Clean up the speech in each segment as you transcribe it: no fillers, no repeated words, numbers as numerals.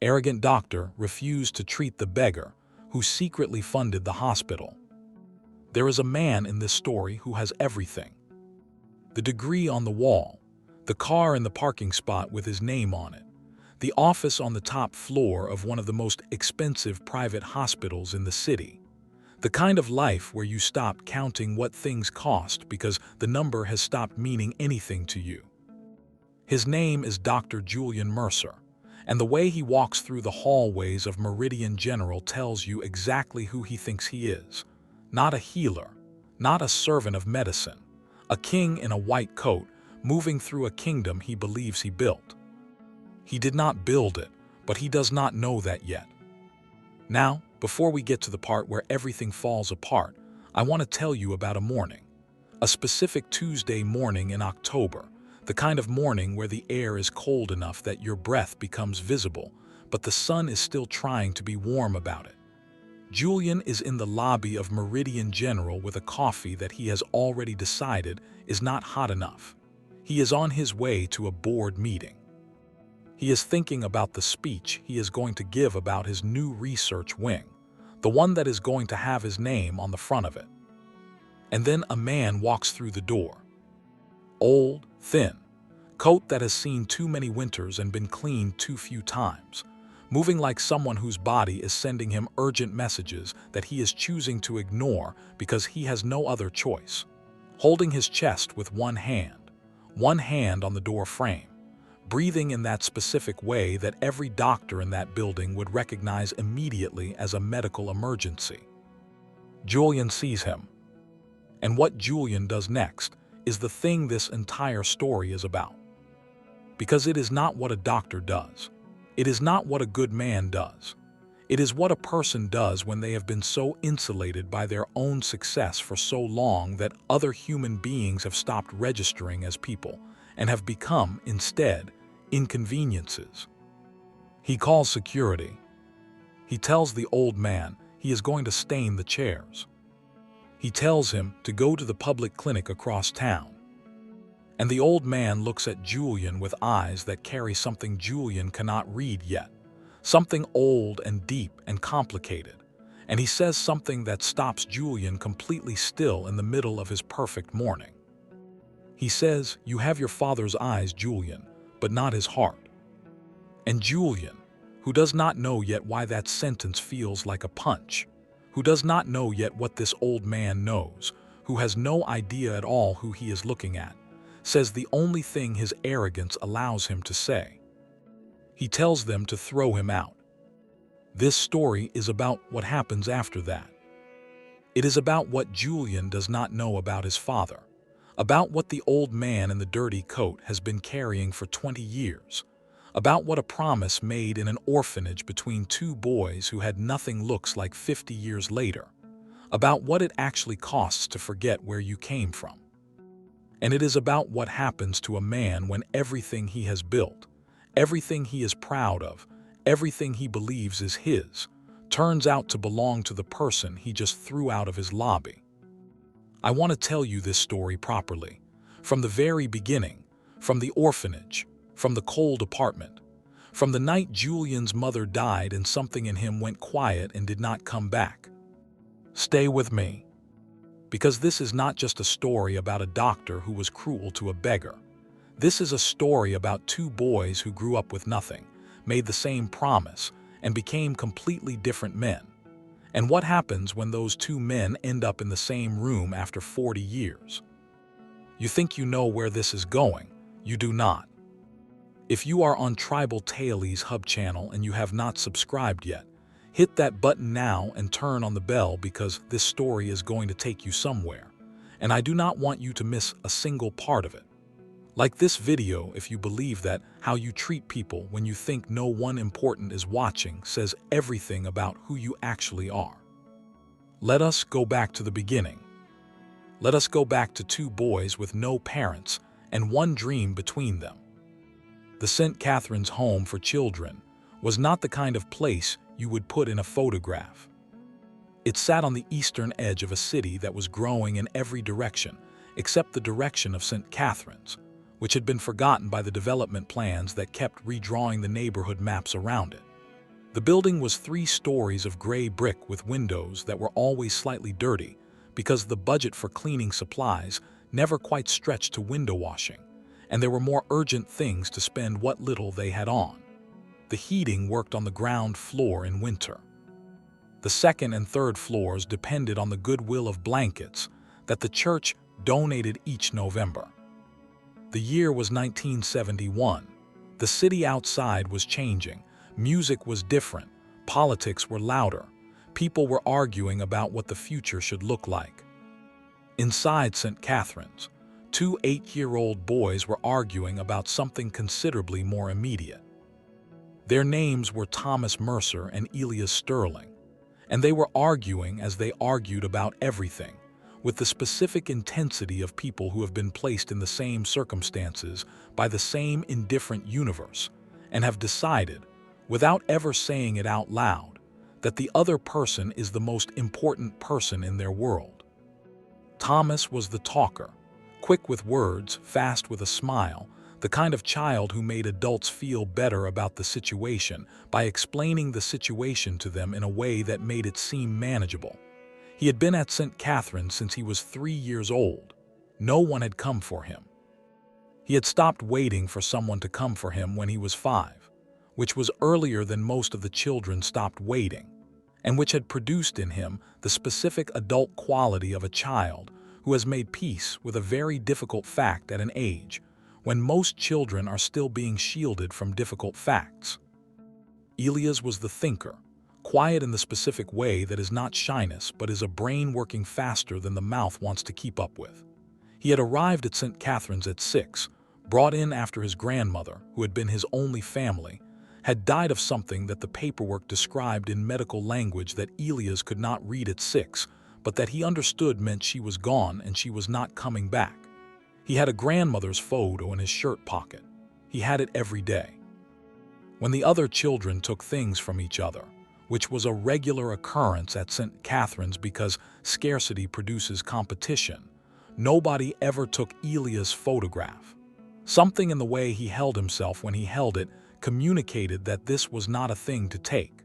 arrogant doctor refused to treat the beggar, who secretly funded the hospital. There is a man in this story who has everything. The degree on the wall, the car in the parking spot with his name on it, the office on the top floor of one of the most expensive private hospitals in the city. The kind of life where you stop counting what things cost because the number has stopped meaning anything to you. His name is Dr. Julian Mercer, and the way he walks through the hallways of Meridian General tells you exactly who he thinks he is. Not a healer, not a servant of medicine, a king in a white coat moving through a kingdom he believes he built. He did not build it, but he does not know that yet. Now, before we get to the part where everything falls apart, I want to tell you about a morning. A specific Tuesday morning in October, the kind of morning where the air is cold enough that your breath becomes visible, but the sun is still trying to be warm about it. Julian is in the lobby of Meridian General with a coffee that he has already decided is not hot enough. He is on his way to a board meeting. He is thinking about the speech he is going to give about his new research wing, the one that is going to have his name on the front of it. And then a man walks through the door. Old, thin, coat that has seen too many winters and been cleaned too few times, moving like someone whose body is sending him urgent messages that he is choosing to ignore because he has no other choice. Holding his chest with one hand on the door frame, breathing in that specific way that every doctor in that building would recognize immediately as a medical emergency. Julian sees him. And what Julian does next is the thing this entire story is about. Because it is not what a doctor does. It is not what a good man does. It is what a person does when they have been so insulated by their own success for so long that other human beings have stopped registering as people and have become, instead, inconveniences. He calls security. He tells the old man he is going to stain the chairs. He tells him to go to the public clinic across town. And the old man looks at Julian with eyes that carry something Julian cannot read yet, something old and deep and complicated. And he says something that stops Julian completely still in the middle of his perfect morning. He says, "You have your father's eyes, Julian, but not his heart." And Julian, who does not know yet why that sentence feels like a punch, who does not know yet what this old man knows, who has no idea at all who he is looking at, says the only thing his arrogance allows him to say. He tells them to throw him out. This story is about what happens after that. It is about what Julian does not know about his father, about what the old man in the dirty coat has been carrying for 20 years, about what a promise made in an orphanage between two boys who had nothing looks like 50 years later, about what it actually costs to forget where you came from. And it is about what happens to a man when everything he has built, everything he is proud of, everything he believes is his, turns out to belong to the person he just threw out of his lobby. I want to tell you this story properly, from the very beginning, from the orphanage, from the cold apartment, from the night Julian's mother died and something in him went quiet and did not come back. Stay with me, because this is not just a story about a doctor who was cruel to a beggar. This is a story about two boys who grew up with nothing, made the same promise, and became completely different men. And what happens when those two men end up in the same room after 40 years? You think you know where this is going. You do not. If you are on Tribal Tailee's Hub channel and you have not subscribed yet, hit that button now and turn on the bell because this story is going to take you somewhere, and I do not want you to miss a single part of it. Like this video if you believe that how you treat people when you think no one important is watching says everything about who you actually are. Let us go back to the beginning. Let us go back to two boys with no parents and one dream between them. The St. Catherine's Home for Children was not the kind of place you would put in a photograph. It sat on the eastern edge of a city that was growing in every direction except the direction of St. Catherine's, which had been forgotten by the development plans that kept redrawing the neighborhood maps around it. The building was 3 stories of gray brick with windows that were always slightly dirty because the budget for cleaning supplies never quite stretched to window washing, and there were more urgent things to spend what little they had on. The heating worked on the ground floor in winter. The second and third floors depended on the goodwill of blankets that the church donated each November. The year was 1971. The city outside was changing. Music was different. Politics were louder. People were arguing about what the future should look like. Inside St. Catherine's, 2 8-year-old boys were arguing about something considerably more immediate. Their names were Thomas Mercer and Elias Sterling, and they were arguing as they argued about everything, with the specific intensity of people who have been placed in the same circumstances by the same indifferent universe, and have decided, without ever saying it out loud, that the other person is the most important person in their world. Thomas was the talker, quick with words, fast with a smile, the kind of child who made adults feel better about the situation by explaining the situation to them in a way that made it seem manageable. He had been at St. Catherine's since he was 3 years old. No one had come for him. He had stopped waiting for someone to come for him when he was 5, which was earlier than most of the children stopped waiting, and which had produced in him the specific adult quality of a child who has made peace with a very difficult fact at an age when most children are still being shielded from difficult facts. Elias was the thinker, quiet in the specific way that is not shyness but is a brain working faster than the mouth wants to keep up with. He had arrived at St. Catherine's at 6, brought in after his grandmother, who had been his only family, had died of something that the paperwork described in medical language that Elias could not read at 6, but that he understood meant she was gone and she was not coming back. He had a grandmother's photo in his shirt pocket. He had it every day. When the other children took things from each other, which was a regular occurrence at St. Catherine's because scarcity produces competition, nobody ever took Elias' photograph. Something in the way he held himself when he held it communicated that this was not a thing to take.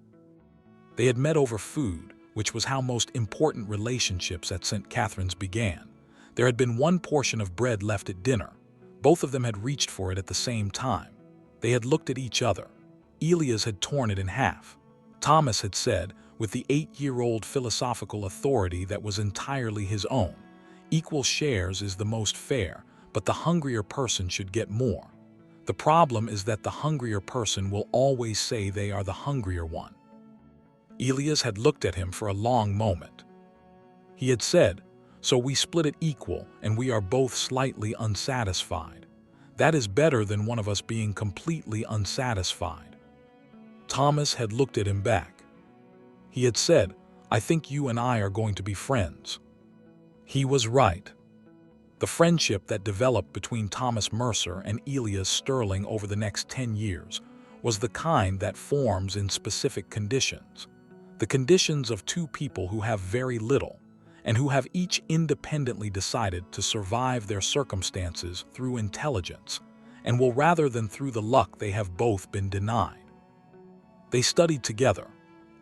They had met over food, which was how most important relationships at St. Catherine's began. There had been one portion of bread left at dinner. Both of them had reached for it at the same time. They had looked at each other. Elias had torn it in half. Thomas had said, with the 8-year-old philosophical authority that was entirely his own, "Equal shares is the most fair, but the hungrier person should get more. The problem is that the hungrier person will always say they are the hungrier one." Elias had looked at him for a long moment. He had said, "So we split it equal and we are both slightly unsatisfied. That is better than one of us being completely unsatisfied." Thomas had looked at him back. He had said, "I think you and I are going to be friends." He was right. The friendship that developed between Thomas Mercer and Elias Sterling over the next 10 years was the kind that forms in specific conditions. The conditions of 2 people who have very little, and who have each independently decided to survive their circumstances through intelligence, and will rather than through the luck they have both been denied. They studied together,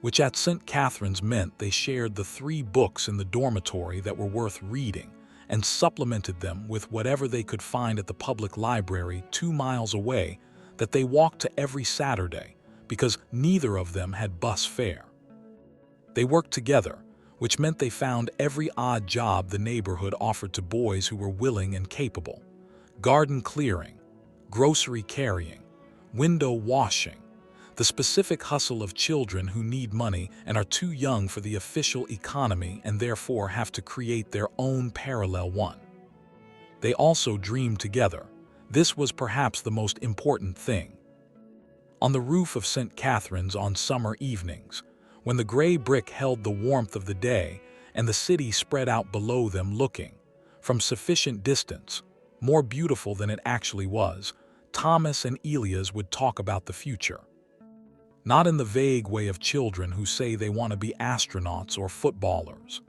which at St. Catherine's meant they shared the 3 books in the dormitory that were worth reading, and supplemented them with whatever they could find at the public library 2 miles away that they walked to every Saturday because neither of them had bus fare. They worked together, which meant they found every odd job the neighborhood offered to boys who were willing and capable: garden clearing, grocery carrying, window washing, the specific hustle of children who need money and are too young for the official economy and therefore have to create their own parallel one. They also dreamed together. This was perhaps the most important thing. On the roof of St. Catherine's on summer evenings, when the gray brick held the warmth of the day and the city spread out below them looking, from sufficient distance, more beautiful than it actually was, Thomas and Elias would talk about the future. Not in the vague way of children who say they want to be astronauts or footballers.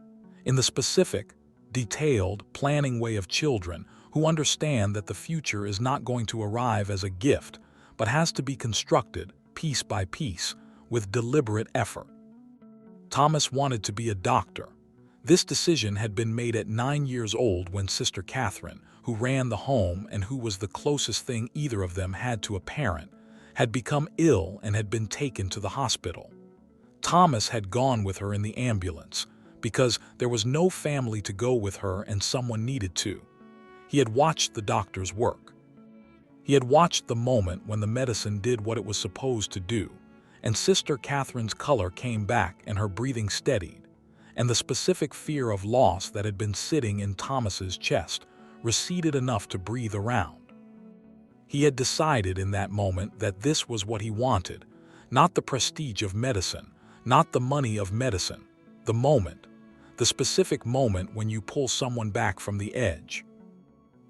In the specific, detailed, planning way of children who understand that the future is not going to arrive as a gift, but has to be constructed, piece by piece, with deliberate effort. Thomas wanted to be a doctor. This decision had been made at 9 years old when Sister Catherine, who ran the home and who was the closest thing either of them had to a parent, had become ill and had been taken to the hospital. Thomas had gone with her in the ambulance because there was no family to go with her and someone needed to. He had watched the doctors work. He had watched the moment when the medicine did what it was supposed to do, and Sister Catherine's color came back and her breathing steadied, and the specific fear of loss that had been sitting in Thomas's chest receded enough to breathe around. He had decided in that moment that this was what he wanted, not the prestige of medicine, not the money of medicine, the moment, the specific moment when you pull someone back from the edge.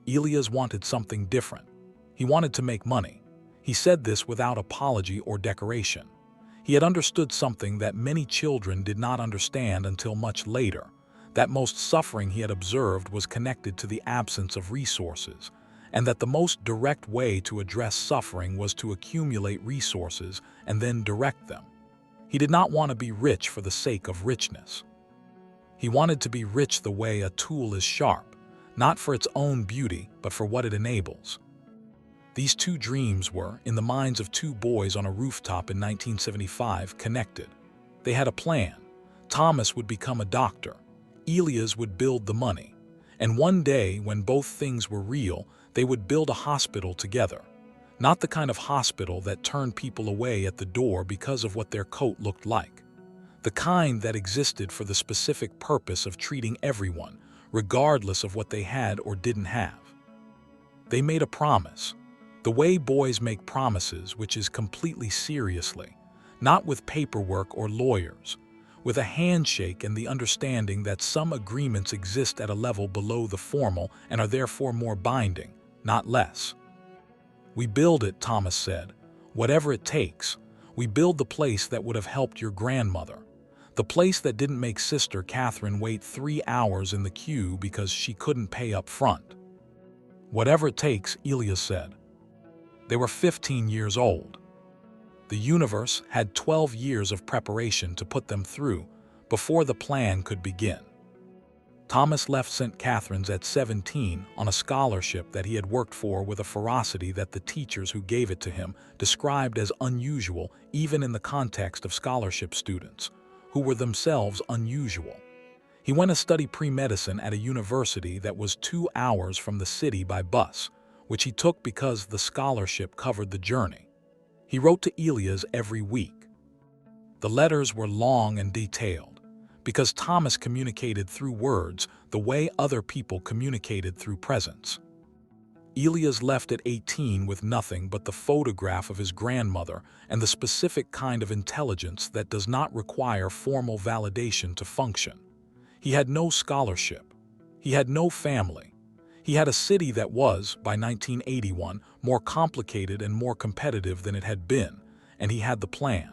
Elias wanted something different. He wanted to make money. He said this without apology or decoration. He had understood something that many children did not understand until much later, that most suffering he had observed was connected to the absence of resources, and that the most direct way to address suffering was to accumulate resources and then direct them. He did not want to be rich for the sake of richness. He wanted to be rich the way a tool is sharp, not for its own beauty, but for what it enables. These two dreams were, in the minds of two boys on a rooftop in 1975, connected. They had a plan. Thomas would become a doctor. Elias would build the money. And one day, when both things were real, they would build a hospital together. Not the kind of hospital that turned people away at the door because of what their coat looked like. The kind that existed for the specific purpose of treating everyone, regardless of what they had or didn't have. They made a promise. The way boys make promises, which is completely seriously, not with paperwork or lawyers, with a handshake and the understanding that some agreements exist at a level below the formal and are therefore more binding, not less. "We build it," Thomas said. "Whatever it takes. We build the place that would have helped your grandmother. The place that didn't make Sister Catherine wait 3 hours in the queue because she couldn't pay up front." "Whatever it takes," Elias said. They were 15 years old. The universe had 12 years of preparation to put them through before the plan could begin. Thomas left St. Catherine's at 17 on a scholarship that he had worked for with a ferocity that the teachers who gave it to him described as unusual even in the context of scholarship students, who were themselves unusual. He went to study pre-medicine at a university that was 2 hours from the city by bus, which he took because the scholarship covered the journey. He wrote to Elias every week. The letters were long and detailed, because Thomas communicated through words the way other people communicated through presence. Elias left at 18 with nothing but the photograph of his grandmother and the specific kind of intelligence that does not require formal validation to function. He had no scholarship. He had no family. He had a city that was, by 1981, more complicated and more competitive than it had been, and he had the plan.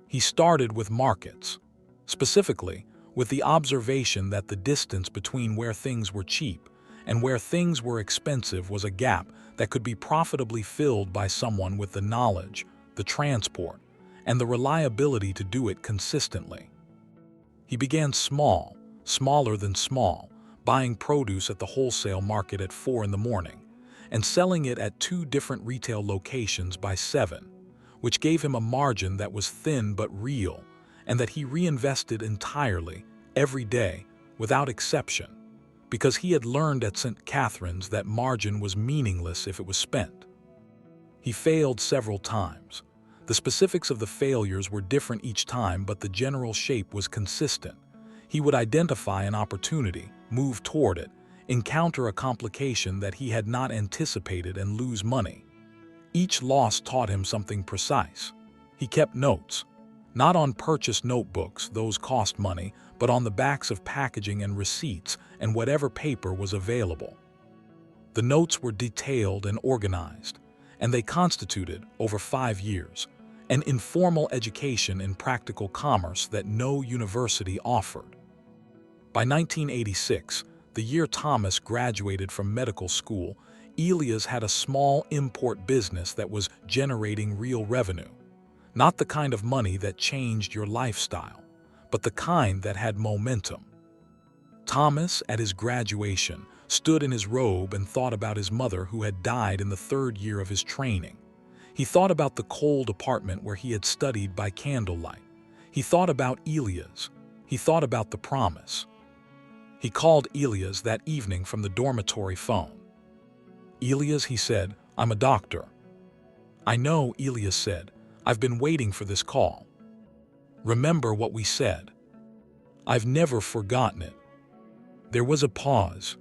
He started with markets, specifically with the observation that the distance between where things were cheap and where things were expensive was a gap that could be profitably filled by someone with the knowledge, the transport, and the reliability to do it consistently. He began small, smaller than small, buying produce at the wholesale market at 4 in the morning and selling it at 2 different retail locations by 7, which gave him a margin that was thin but real and that he reinvested entirely, every day, without exception, because he had learned at St. Catherine's that margin was meaningless if it was spent. He failed several times. The specifics of the failures were different each time, but the general shape was consistent. He would identify an opportunity, move toward it, encounter a complication that he had not anticipated and lose money. Each loss taught him something precise. He kept notes, not on purchased notebooks, those cost money, but on the backs of packaging and receipts and whatever paper was available. The notes were detailed and organized, and they constituted, over 5 years, an informal education in practical commerce that no university offered. By 1986, the year Thomas graduated from medical school, Elias had a small import business that was generating real revenue. Not the kind of money that changed your lifestyle, but the kind that had momentum. Thomas, at his graduation, stood in his robe and thought about his mother who had died in the 3rd year of his training. He thought about the cold apartment where he had studied by candlelight. He thought about Elias. He thought about the promise. He called Elias that evening from the dormitory phone. "Elias," he said, "I'm a doctor." "I know," Elias said. "I've been waiting for this call." "Remember what we said?" "I've never forgotten it." There was a pause.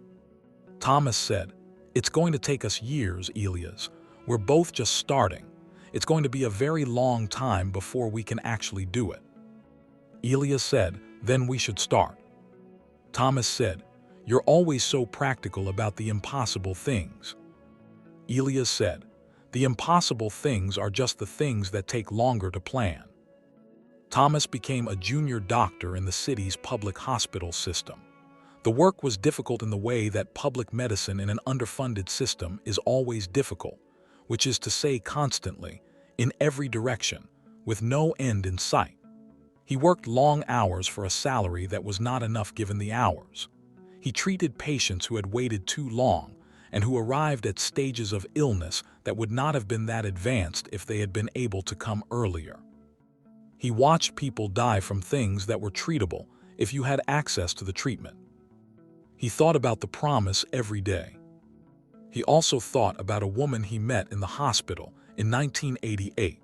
Thomas said, "It's going to take us years, Elias. We're both just starting. It's going to be a very long time before we can actually do it." Elias said, "Then we should start." Thomas said, "You're always so practical about the impossible things." Elias said, "The impossible things are just the things that take longer to plan." Thomas became a junior doctor in the city's public hospital system. The work was difficult in the way that public medicine in an underfunded system is always difficult, which is to say constantly, in every direction, with no end in sight. He worked long hours for a salary that was not enough given the hours. He treated patients who had waited too long and who arrived at stages of illness that would not have been that advanced if they had been able to come earlier. He watched people die from things that were treatable if you had access to the treatment. He thought about the promise every day. He also thought about a woman he met in the hospital in 1988.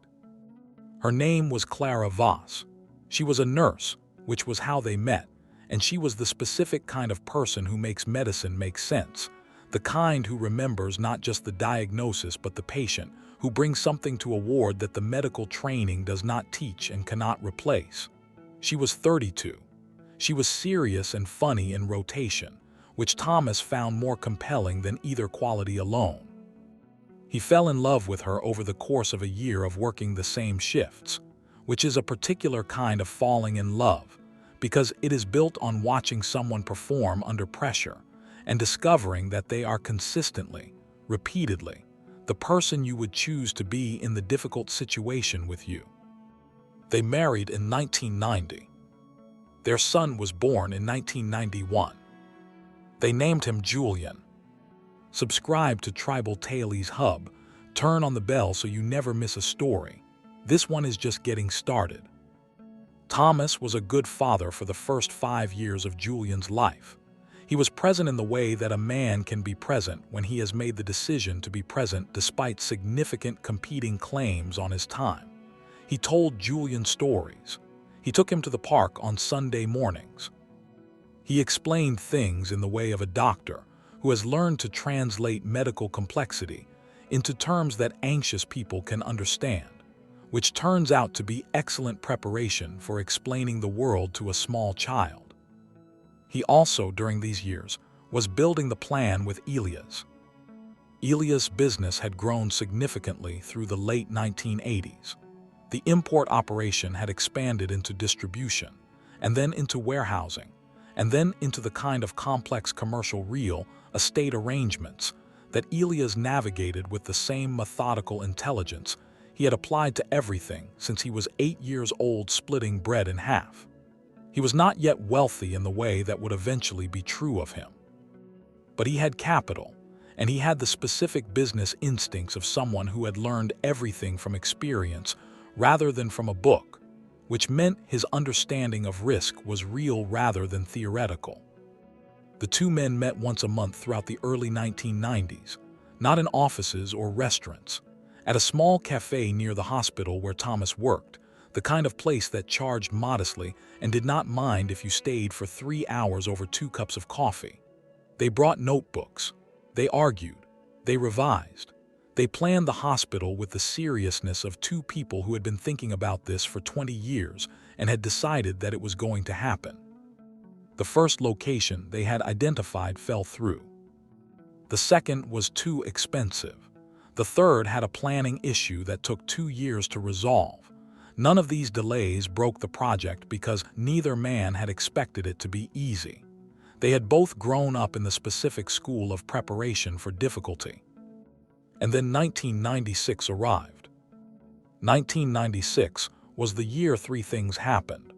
Her name was Clara Voss. She was a nurse, which was how they met, and she was the specific kind of person who makes medicine make sense, the kind who remembers not just the diagnosis but the patient, who brings something to a ward that the medical training does not teach and cannot replace. She was 32. She was serious and funny in rotation, which Thomas found more compelling than either quality alone. He fell in love with her over the course of a year of working the same shifts, which is a particular kind of falling in love, because it is built on watching someone perform under pressure and discovering that they are consistently, repeatedly, the person you would choose to be in the difficult situation with you. They married in 1990. Their son was born in 1991. They named him Julian. Subscribe to Tribal Tales Hub. Turn on the bell so you never miss a story. This one is just getting started. Thomas was a good father for the first 5 years of Julian's life. He was present in the way that a man can be present when he has made the decision to be present despite significant competing claims on his time. He told Julian stories. He took him to the park on Sunday mornings. He explained things in the way of a doctor who has learned to translate medical complexity into terms that anxious people can understand, which turns out to be excellent preparation for explaining the world to a small child. He also, during these years, was building the plan with Elias. Elias' business had grown significantly through the late 1980s. The import operation had expanded into distribution, and then into warehousing, and then into the kind of complex commercial real estate arrangements that Elias navigated with the same methodical intelligence he had applied to everything since he was 8 years old, splitting bread in half. He was not yet wealthy in the way that would eventually be true of him. But he had capital, and he had the specific business instincts of someone who had learned everything from experience rather than from a book, which meant his understanding of risk was real rather than theoretical. The two men met once a month throughout the early 1990s, not in offices or restaurants, at a small cafe near the hospital where Thomas worked, the kind of place that charged modestly and did not mind if you stayed for 3 hours over 2 cups of coffee. They brought notebooks. They argued. They revised. They planned the hospital with the seriousness of two people who had been thinking about this for 20 years and had decided that it was going to happen. The first location they had identified fell through. The second was too expensive. The third had a planning issue that took 2 years to resolve. None of these delays broke the project because neither man had expected it to be easy. They had both grown up in the specific school of preparation for difficulty. And then 1996 arrived. 1996 was the year three things happened.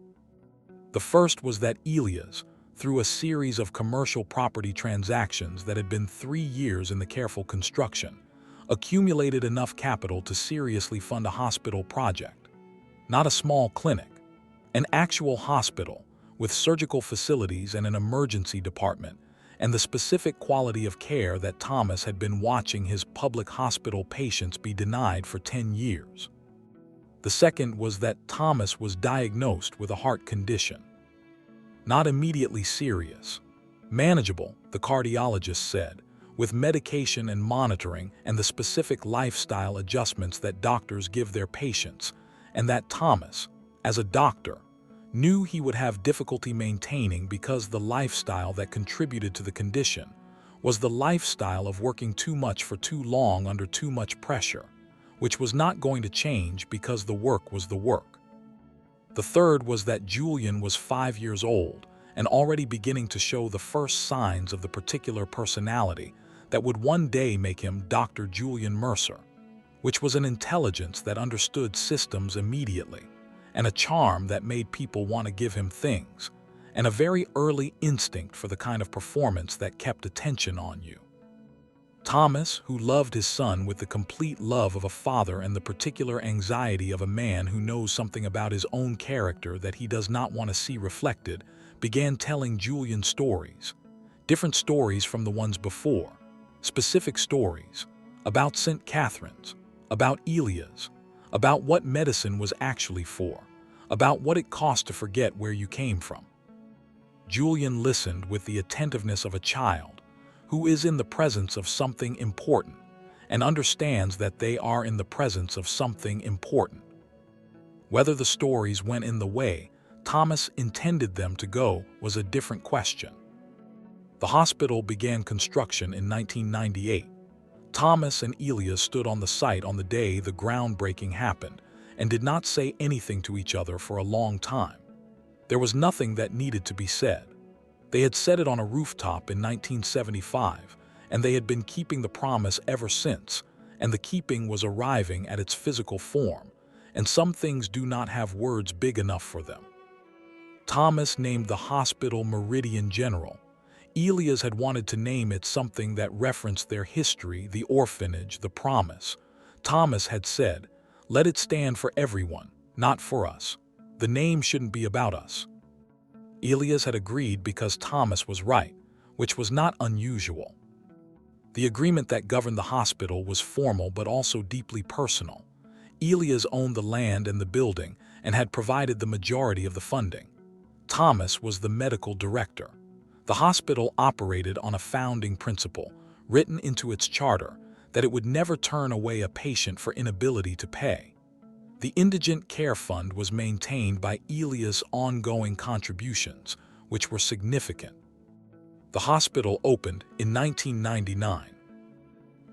The first was that Elias, through a series of commercial property transactions that had been 3 years in the careful construction, accumulated enough capital to seriously fund a hospital project. Not a small clinic, an actual hospital with surgical facilities and an emergency department, and the specific quality of care that Thomas had been watching his public hospital patients be denied for 10 years. The second was that Thomas was diagnosed with a heart condition. Not immediately serious. Manageable, the cardiologist said, with medication and monitoring and the specific lifestyle adjustments that doctors give their patients, and that Thomas, as a doctor, knew he would have difficulty maintaining because the lifestyle that contributed to the condition was the lifestyle of working too much for too long under too much pressure, which was not going to change because the work was the work. The third was that Julian was 5 years old and already beginning to show the first signs of the particular personality that would one day make him Dr. Julian Mercer, which was an intelligence that understood systems immediately, and a charm that made people want to give him things, and a very early instinct for the kind of performance that kept attention on you. Thomas, who loved his son with the complete love of a father and the particular anxiety of a man who knows something about his own character that he does not want to see reflected, began telling Julian stories, different stories from the ones before, specific stories, about St. Catherine's, about Elias, about what medicine was actually for, about what it cost to forget where you came from. Julian listened with the attentiveness of a child who is in the presence of something important and understands that they are in the presence of something important. Whether the stories went in the way Thomas intended them to go was a different question. The hospital began construction in 1998. Thomas and Elias stood on the site on the day the groundbreaking happened and did not say anything to each other for a long time. There was nothing that needed to be said. They had said it on a rooftop in 1975, and they had been keeping the promise ever since, and the keeping was arriving at its physical form, and some things do not have words big enough for them. Thomas named the hospital Meridian General. Elias had wanted to name it something that referenced their history, the orphanage, the promise. Thomas had said, "Let it stand for everyone, not for us. The name shouldn't be about us." Elias had agreed because Thomas was right, which was not unusual. The agreement that governed the hospital was formal but also deeply personal. Elias owned the land and the building and had provided the majority of the funding. Thomas was the medical director. The hospital operated on a founding principle, written into its charter, that it would never turn away a patient for inability to pay. The Indigent Care Fund was maintained by Elias' ongoing contributions, which were significant. The hospital opened in 1999.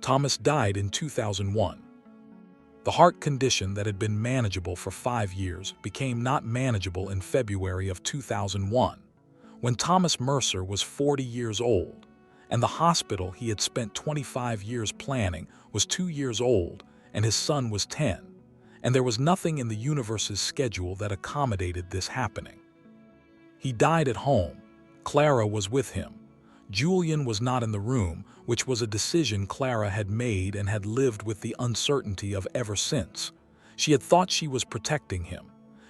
Thomas died in 2001. The heart condition that had been manageable for 5 years became not manageable in February of 2001, when Thomas Mercer was 40 years old, and the hospital he had spent 25 years planning was 2 years old, and his son was 10, and there was nothing in the universe's schedule that accommodated this happening. He died at home. Clara was with him. Julian was not in the room, which was a decision Clara had made and had lived with the uncertainty of ever since. She had thought she was protecting him.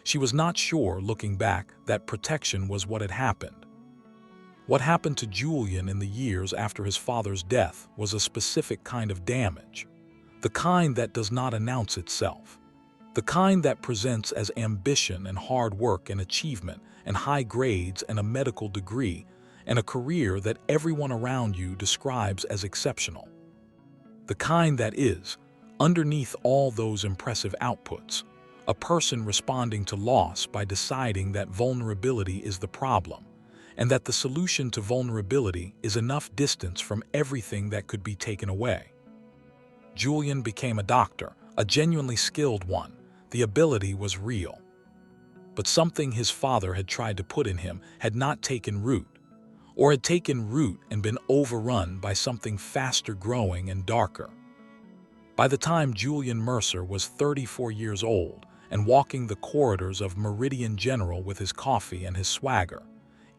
She was not sure, looking back, that protection was what had happened. What happened to Julian in the years after his father's death was a specific kind of damage, the kind that does not announce itself, the kind that presents as ambition and hard work and achievement and high grades and a medical degree and a career that everyone around you describes as exceptional. The kind that is, underneath all those impressive outputs, a person responding to loss by deciding that vulnerability is the problem, and that the solution to vulnerability is enough distance from everything that could be taken away. Julian became a doctor, a genuinely skilled one. The ability was real. But something his father had tried to put in him had not taken root, or had taken root and been overrun by something faster growing and darker. By the time Julian Mercer was 34 years old and walking the corridors of Meridian General with his coffee and his swagger,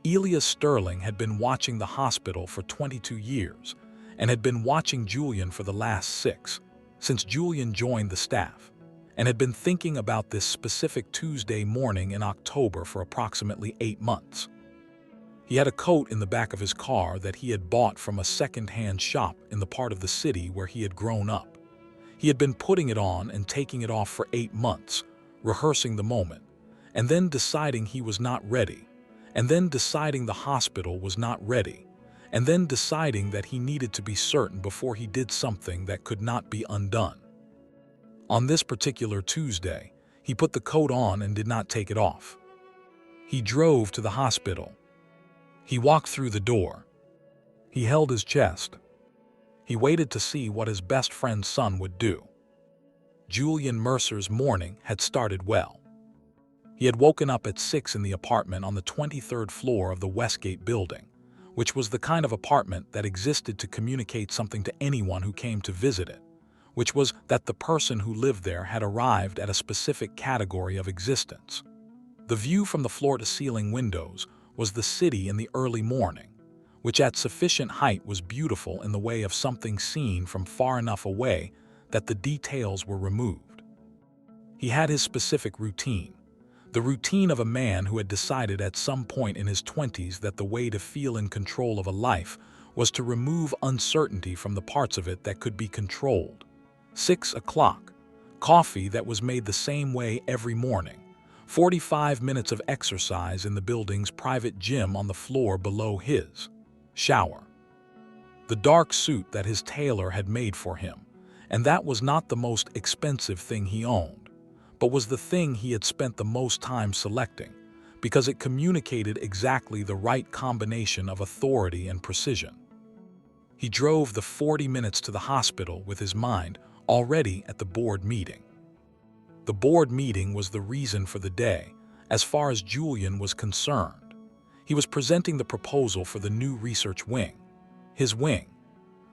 Elias Sterling had been watching the hospital for 22 years and had been watching Julian for the last 6, since Julian joined the staff, and had been thinking about this specific Tuesday morning in October for approximately 8 months. He had a coat in the back of his car that he had bought from a second-hand shop in the part of the city where he had grown up. He had been putting it on and taking it off for 8 months, rehearsing the moment, and then deciding he was not ready, and then deciding the hospital was not ready, and then deciding that he needed to be certain before he did something that could not be undone. On this particular Tuesday, he put the coat on and did not take it off. He drove to the hospital. He walked through the door. He held his chest. He waited to see what his best friend's son would do. Julian Mercer's morning had started well. He had woken up at 6 in the apartment on the 23rd floor of the Westgate building, which was the kind of apartment that existed to communicate something to anyone who came to visit it, which was that the person who lived there had arrived at a specific category of existence. The view from the floor-to-ceiling windows was the city in the early morning, which at sufficient height was beautiful in the way of something seen from far enough away that the details were removed. He had his specific routine, the routine of a man who had decided at some point in his 20s that the way to feel in control of a life was to remove uncertainty from the parts of it that could be controlled. 6 o'clock, coffee that was made the same way every morning, 45 minutes of exercise in the building's private gym on the floor below his shower. The dark suit that his tailor had made for him, and that was not the most expensive thing he owned, but was the thing he had spent the most time selecting, because it communicated exactly the right combination of authority and precision. He drove the 40 minutes to the hospital with his mind already at the board meeting. The board meeting was the reason for the day, as far as Julian was concerned. He was presenting the proposal for the new research wing, his wing,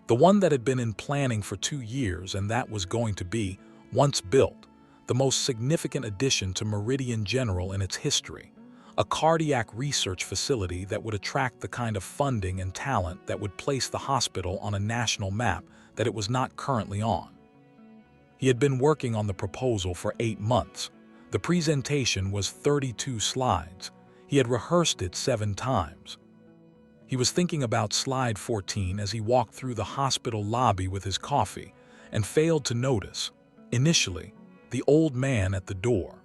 the one that had been in planning for 2 years and that was going to be, once built, the most significant addition to Meridian General in its history, a cardiac research facility that would attract the kind of funding and talent that would place the hospital on a national map that it was not currently on. He had been working on the proposal for 8 months. The presentation was 32 slides. He had rehearsed it 7 times. He was thinking about slide 14 as he walked through the hospital lobby with his coffee and failed to notice, initially, the old man at the door.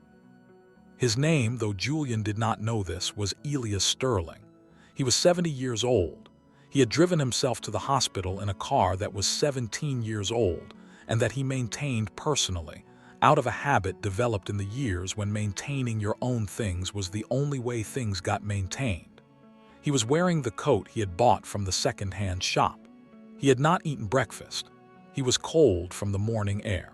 His name, though Julian did not know this, was Elias Sterling. He was 70 years old. He had driven himself to the hospital in a car that was 17 years old and that he maintained personally, out of a habit developed in the years when maintaining your own things was the only way things got maintained. He was wearing the coat he had bought from the second-hand shop. He had not eaten breakfast. He was cold from the morning air.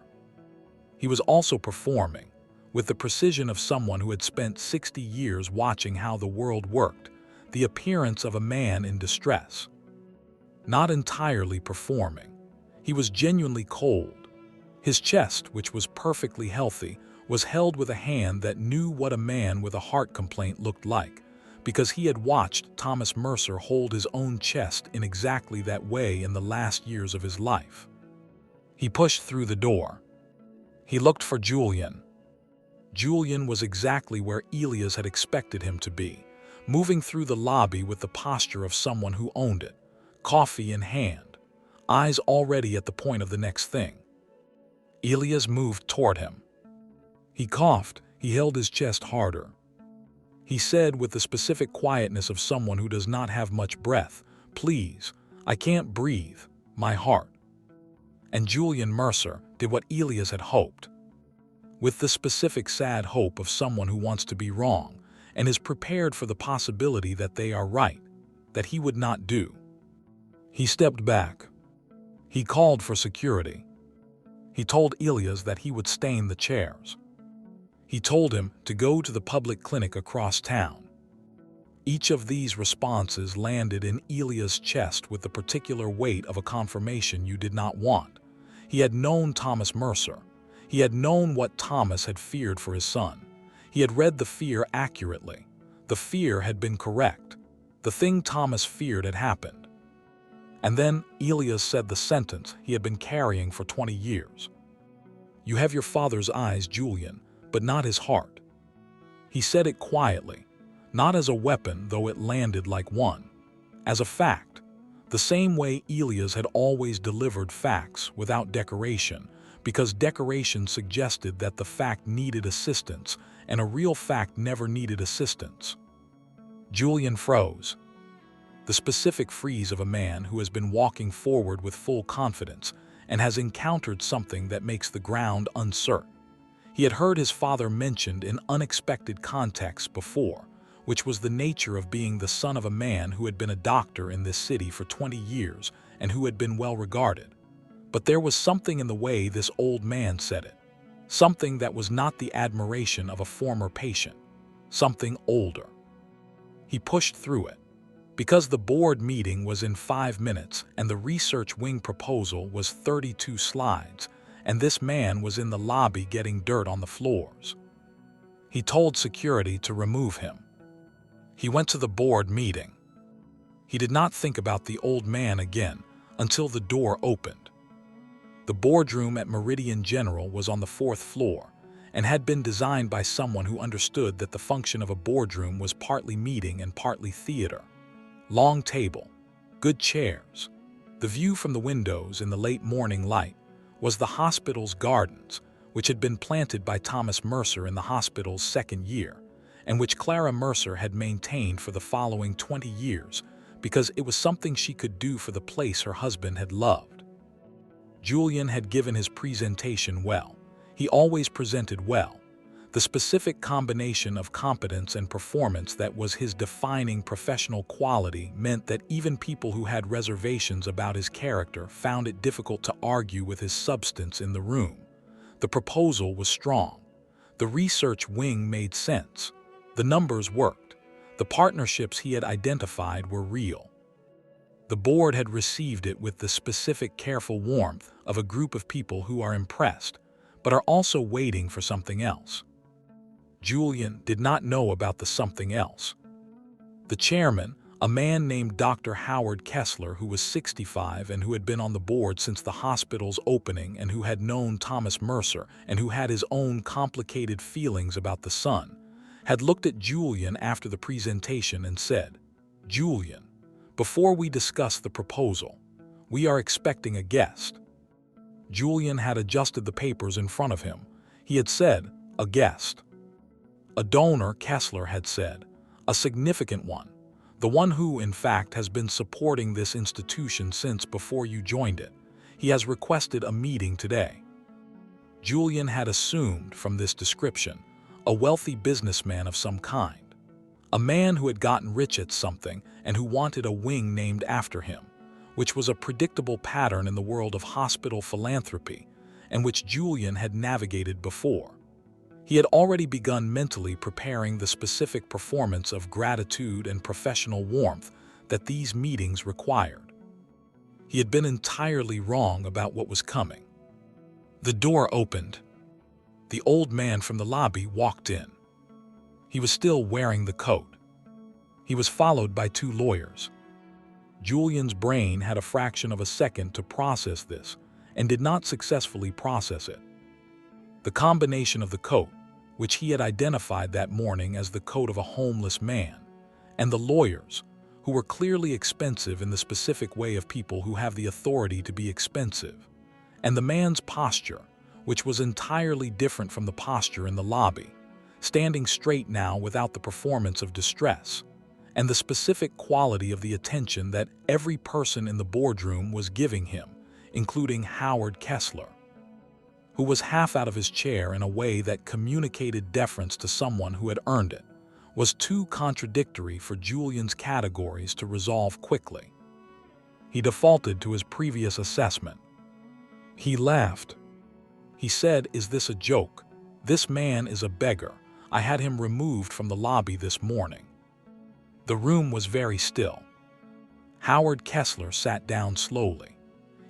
He was also performing, with the precision of someone who had spent 60 years watching how the world worked, the appearance of a man in distress. Not entirely performing. He was genuinely cold. His chest, which was perfectly healthy, was held with a hand that knew what a man with a heart complaint looked like, because he had watched Thomas Mercer hold his own chest in exactly that way in the last years of his life. He pushed through the door. He looked for Julian. Julian was exactly where Elias had expected him to be, moving through the lobby with the posture of someone who owned it, coffee in hand, eyes already at the point of the next thing. Elias moved toward him. He coughed. He held his chest harder. He said with the specific quietness of someone who does not have much breath, "Please, I can't breathe, my heart." And Julian Mercer did what Elias had hoped, with the specific sad hope of someone who wants to be wrong and is prepared for the possibility that they are right, that he would not do. He stepped back. He called for security. He told Elias that he would stain the chairs. He told him to go to the public clinic across town. Each of these responses landed in Elias' chest with the particular weight of a confirmation you did not want. He had known Thomas Mercer. He had known what Thomas had feared for his son. He had read the fear accurately. The fear had been correct. The thing Thomas feared had happened. And then Elias said the sentence he had been carrying for 20 years. "You have your father's eyes, Julian, but not his heart." He said it quietly, not as a weapon, though it landed like one. As a fact, the same way Elias had always delivered facts without decoration, because decoration suggested that the fact needed assistance, and a real fact never needed assistance. Julian froze. The specific freeze of a man who has been walking forward with full confidence and has encountered something that makes the ground uncertain. He had heard his father mentioned in unexpected contexts before, which was the nature of being the son of a man who had been a doctor in this city for 20 years and who had been well regarded. But there was something in the way this old man said it, something that was not the admiration of a former patient, something older. He pushed through it. Because the board meeting was in 5 minutes and the research wing proposal was 32 slides, and this man was in the lobby getting dirt on the floors. He told security to remove him. He went to the board meeting. He did not think about the old man again until the door opened. The boardroom at Meridian General was on the 4th floor and had been designed by someone who understood that the function of a boardroom was partly meeting and partly theater. Long table, good chairs. The view from the windows in the late morning light was the hospital's gardens, which had been planted by Thomas Mercer in the hospital's 2nd year, and which Clara Mercer had maintained for the following 20 years because it was something she could do for the place her husband had loved. Julian had given his presentation well. He always presented well. The specific combination of competence and performance that was his defining professional quality meant that even people who had reservations about his character found it difficult to argue with his substance in the room. The proposal was strong. The research wing made sense. The numbers worked. The partnerships he had identified were real. The board had received it with the specific careful warmth of a group of people who are impressed, but are also waiting for something else. Julian did not know about the something else. The chairman, a man named Dr. Howard Kessler, who was 65 and who had been on the board since the hospital's opening and who had known Thomas Mercer and who had his own complicated feelings about the son, had looked at Julian after the presentation and said, "Julian, before we discuss the proposal, we are expecting a guest." Julian had adjusted the papers in front of him. He had said, "A guest." A donor, Kessler had said, a significant one, the one who, in fact, has been supporting this institution since before you joined it. He has requested a meeting today. Julian had assumed from this description a wealthy businessman of some kind, a man who had gotten rich at something and who wanted a wing named after him, which was a predictable pattern in the world of hospital philanthropy and which Julian had navigated before. He had already begun mentally preparing the specific performance of gratitude and professional warmth that these meetings required. He had been entirely wrong about what was coming. The door opened. The old man from the lobby walked in. He was still wearing the coat. He was followed by 2 lawyers. Julian's brain had a fraction of a second to process this and did not successfully process it. The combination of the coat, which he had identified that morning as the coat of a homeless man, and the lawyers, who were clearly expensive in the specific way of people who have the authority to be expensive, and the man's posture, which was entirely different from the posture in the lobby, standing straight now without the performance of distress, and the specific quality of the attention that every person in the boardroom was giving him, including Howard Kessler, who was half out of his chair in a way that communicated deference to someone who had earned it, was too contradictory for Julian's categories to resolve quickly. He defaulted to his previous assessment. He laughed. He said, "Is this a joke? This man is a beggar. I had him removed from the lobby this morning." The room was very still. Howard Kessler sat down slowly.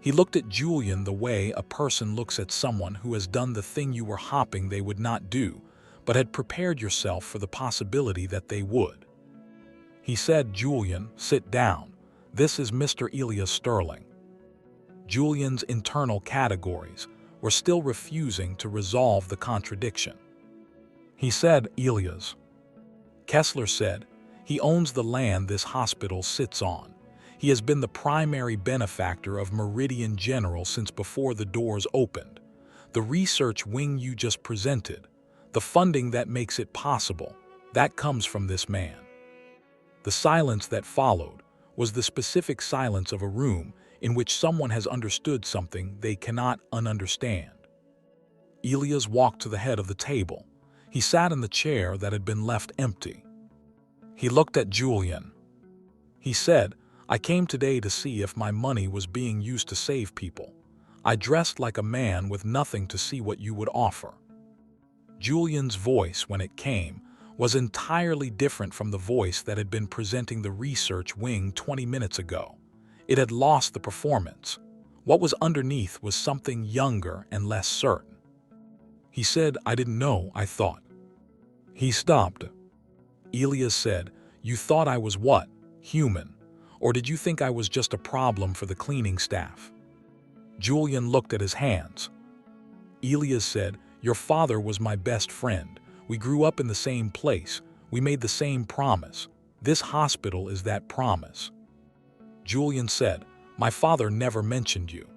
He looked at Julian the way a person looks at someone who has done the thing you were hoping they would not do, but had prepared yourself for the possibility that they would. He said, "Julian, sit down. This is Mr. Elias Sterling." Julian's internal categories were still refusing to resolve the contradiction. He said, "Elias." Kessler said, "He owns the land this hospital sits on. He has been the primary benefactor of Meridian General since before the doors opened. The research wing you just presented, the funding that makes it possible, that comes from this man." The silence that followed was the specific silence of a room in which someone has understood something they cannot ununderstand. Elias walked to the head of the table. He sat in the chair that had been left empty. He looked at Julian. He said, "I came today to see if my money was being used to save people. I dressed like a man with nothing to see what you would offer." Julian's voice, when it came, was entirely different from the voice that had been presenting the research wing 20 minutes ago. It had lost the performance. What was underneath was something younger and less certain. He said, "I didn't know, I thought." He stopped. Elias said, "You thought I was what? Human? Or did you think I was just a problem for the cleaning staff?" Julian looked at his hands. Elias said, "Your father was my best friend. We grew up in the same place. We made the same promise. This hospital is that promise." Julian said, "My father never mentioned you."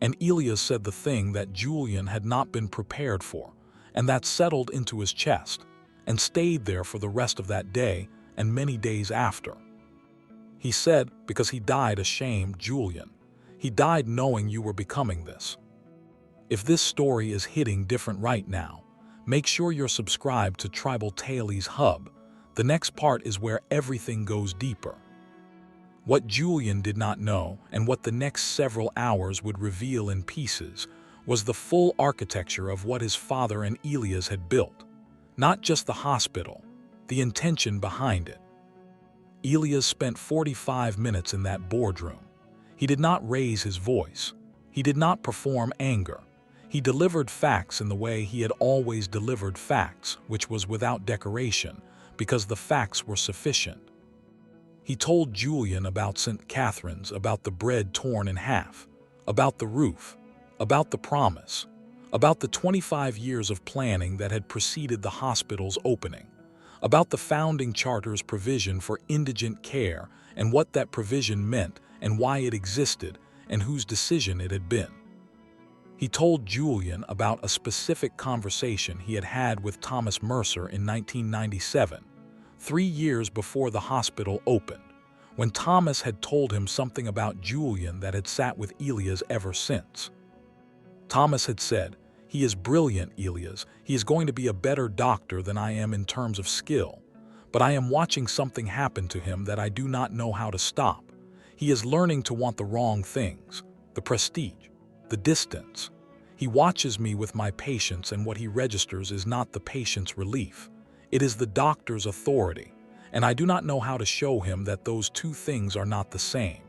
And Elias said the thing that Julian had not been prepared for, and that settled into his chest, and stayed there for the rest of that day and many days after. He said, "Because he died ashamed, Julian. He died knowing you were becoming this." If this story is hitting different right now, make sure you're subscribed to Tribal Tales Hub. The next part is where everything goes deeper. What Julian did not know, and what the next several hours would reveal in pieces, was the full architecture of what his father and Elias had built. Not just the hospital, the intention behind it. Elias spent 45 minutes in that boardroom. He did not raise his voice. He did not perform anger. He delivered facts in the way he had always delivered facts, which was without decoration, because the facts were sufficient. He told Julian about St. Catherine's, about the bread torn in half, about the roof, about the promise, about the 25 years of planning that had preceded the hospital's opening, about the founding charter's provision for indigent care and what that provision meant and why it existed and whose decision it had been. He told Julian about a specific conversation he had had with Thomas Mercer in 1997, 3 years before the hospital opened, when Thomas had told him something about Julian that had sat with Elias ever since. Thomas had said, "He is brilliant, Elias. He is going to be a better doctor than I am in terms of skill. But I am watching something happen to him that I do not know how to stop. He is learning to want the wrong things, the prestige, the distance. He watches me with my patients, and what he registers is not the patient's relief. It is the doctor's authority, and I do not know how to show him that those two things are not the same."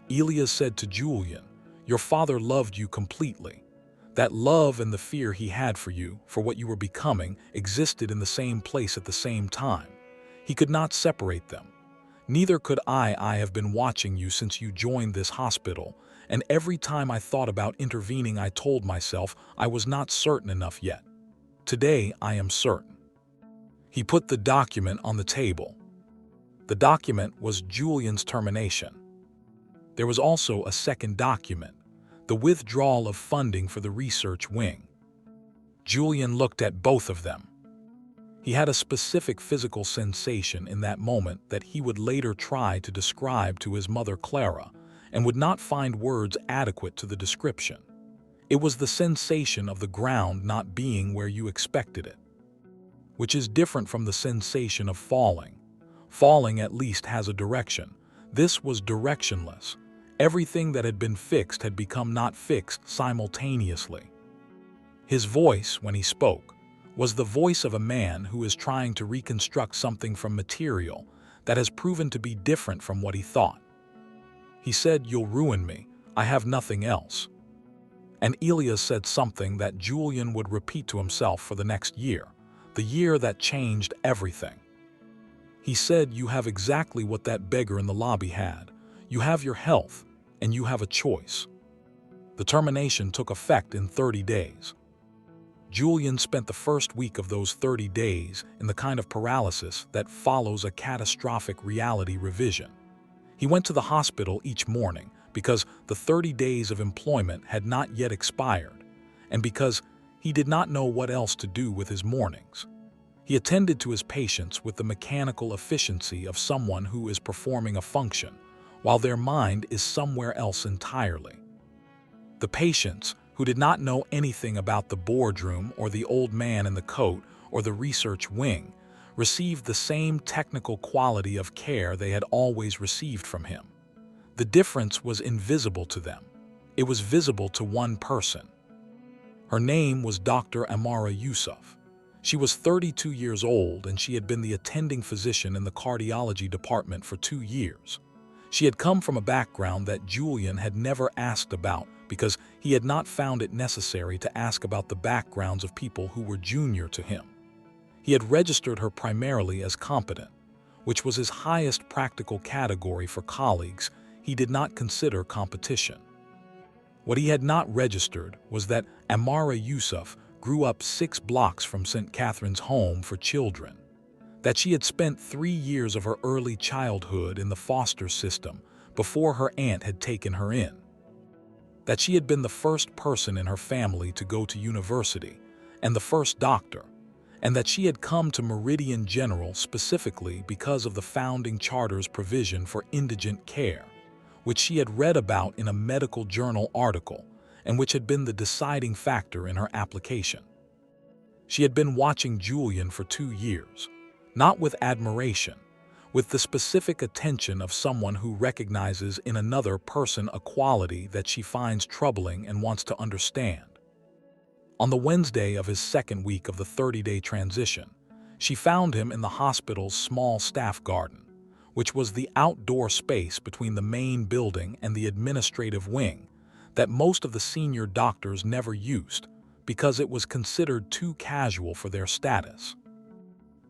Elias said to Julian, "Your father loved you completely. That love and the fear he had for you, for what you were becoming, existed in the same place at the same time. He could not separate them. Neither could I. I have been watching you since you joined this hospital, and every time I thought about intervening, I told myself I was not certain enough yet. Today I am certain." He put the document on the table. The document was Julian's termination. There was also a second document, the withdrawal of funding for the research wing. Julian looked at both of them. He had a specific physical sensation in that moment that he would later try to describe to his mother Clara, and would not find words adequate to the description. It was the sensation of the ground not being where you expected it, which is different from the sensation of falling. Falling at least has a direction. This was directionless. Everything that had been fixed had become not fixed simultaneously. His voice, when he spoke, was the voice of a man who is trying to reconstruct something from material that has proven to be different from what he thought. He said, "You'll ruin me. I have nothing else. And Elias said something that Julian would repeat to himself for the next year, the year that changed everything. He said, you have exactly what that beggar in the lobby had. You have your health, and you have a choice. The termination took effect in 30 days. Julian spent the first week of those 30 days in the kind of paralysis that follows a catastrophic reality revision. He went to the hospital each morning because the 30 days of employment had not yet expired, and because he did not know what else to do with his mornings. He attended to his patients with the mechanical efficiency of someone who is performing a function, while their mind is somewhere else entirely. The patients, who did not know anything about the boardroom or the old man in the coat or the research wing, received the same technical quality of care they had always received from him. The difference was invisible to them. It was visible to one person. Her name was Dr. Amara Yusuf. She was 32 years old, and she had been the attending physician in the cardiology department for 2 years. She had come from a background that Julian had never asked about because he had not found it necessary to ask about the backgrounds of people who were junior to him. He had registered her primarily as competent, which was his highest practical category for colleagues. He did not consider competition. What he had not registered was that Amara Yusuf grew up 6 blocks from St. Catherine's Home for Children, that she had spent 3 years of her early childhood in the foster system before her aunt had taken her in, that she had been the first person in her family to go to university and the first doctor, and that she had come to Meridian General specifically because of the founding charter's provision for indigent care, which she had read about in a medical journal article and which had been the deciding factor in her application. She had been watching Julian for 2 years, not with admiration, with the specific attention of someone who recognizes in another person a quality that she finds troubling and wants to understand. On the Wednesday of his second week of the 30-day transition, she found him in the hospital's small staff garden, which was the outdoor space between the main building and the administrative wing that most of the senior doctors never used because it was considered too casual for their status.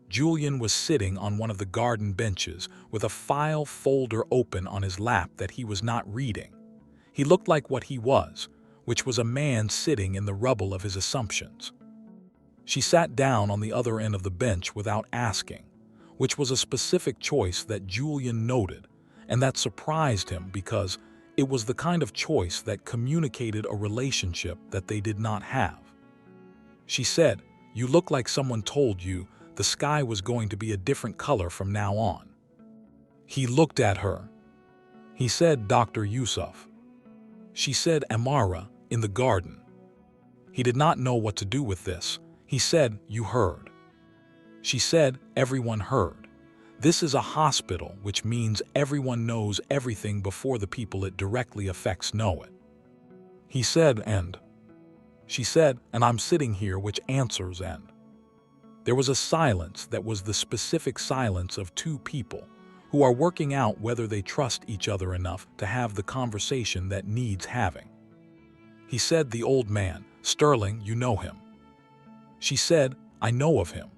Julian was sitting on one of the garden benches with a file folder open on his lap that he was not reading. He looked like what he was, which was a man sitting in the rubble of his assumptions. She sat down on the other end of the bench without asking, which was a specific choice that Julian noted, and that surprised him because it was the kind of choice that communicated a relationship that they did not have. She said, "You look like someone told you the sky was going to be a different color from now on." He looked at her. He said, "Dr. Yusuf." She said, "Amara, in the garden." He did not know what to do with this. He said, "You heard." She said, "Everyone heard. This is a hospital, which means everyone knows everything before the people it directly affects know it." He said, "And?" She said, "And I'm sitting here, which answers and." There was a silence that was the specific silence of 2 people who are working out whether they trust each other enough to have the conversation that needs having. He said, "The old man, Sterling, you know him." She said, "I know of him.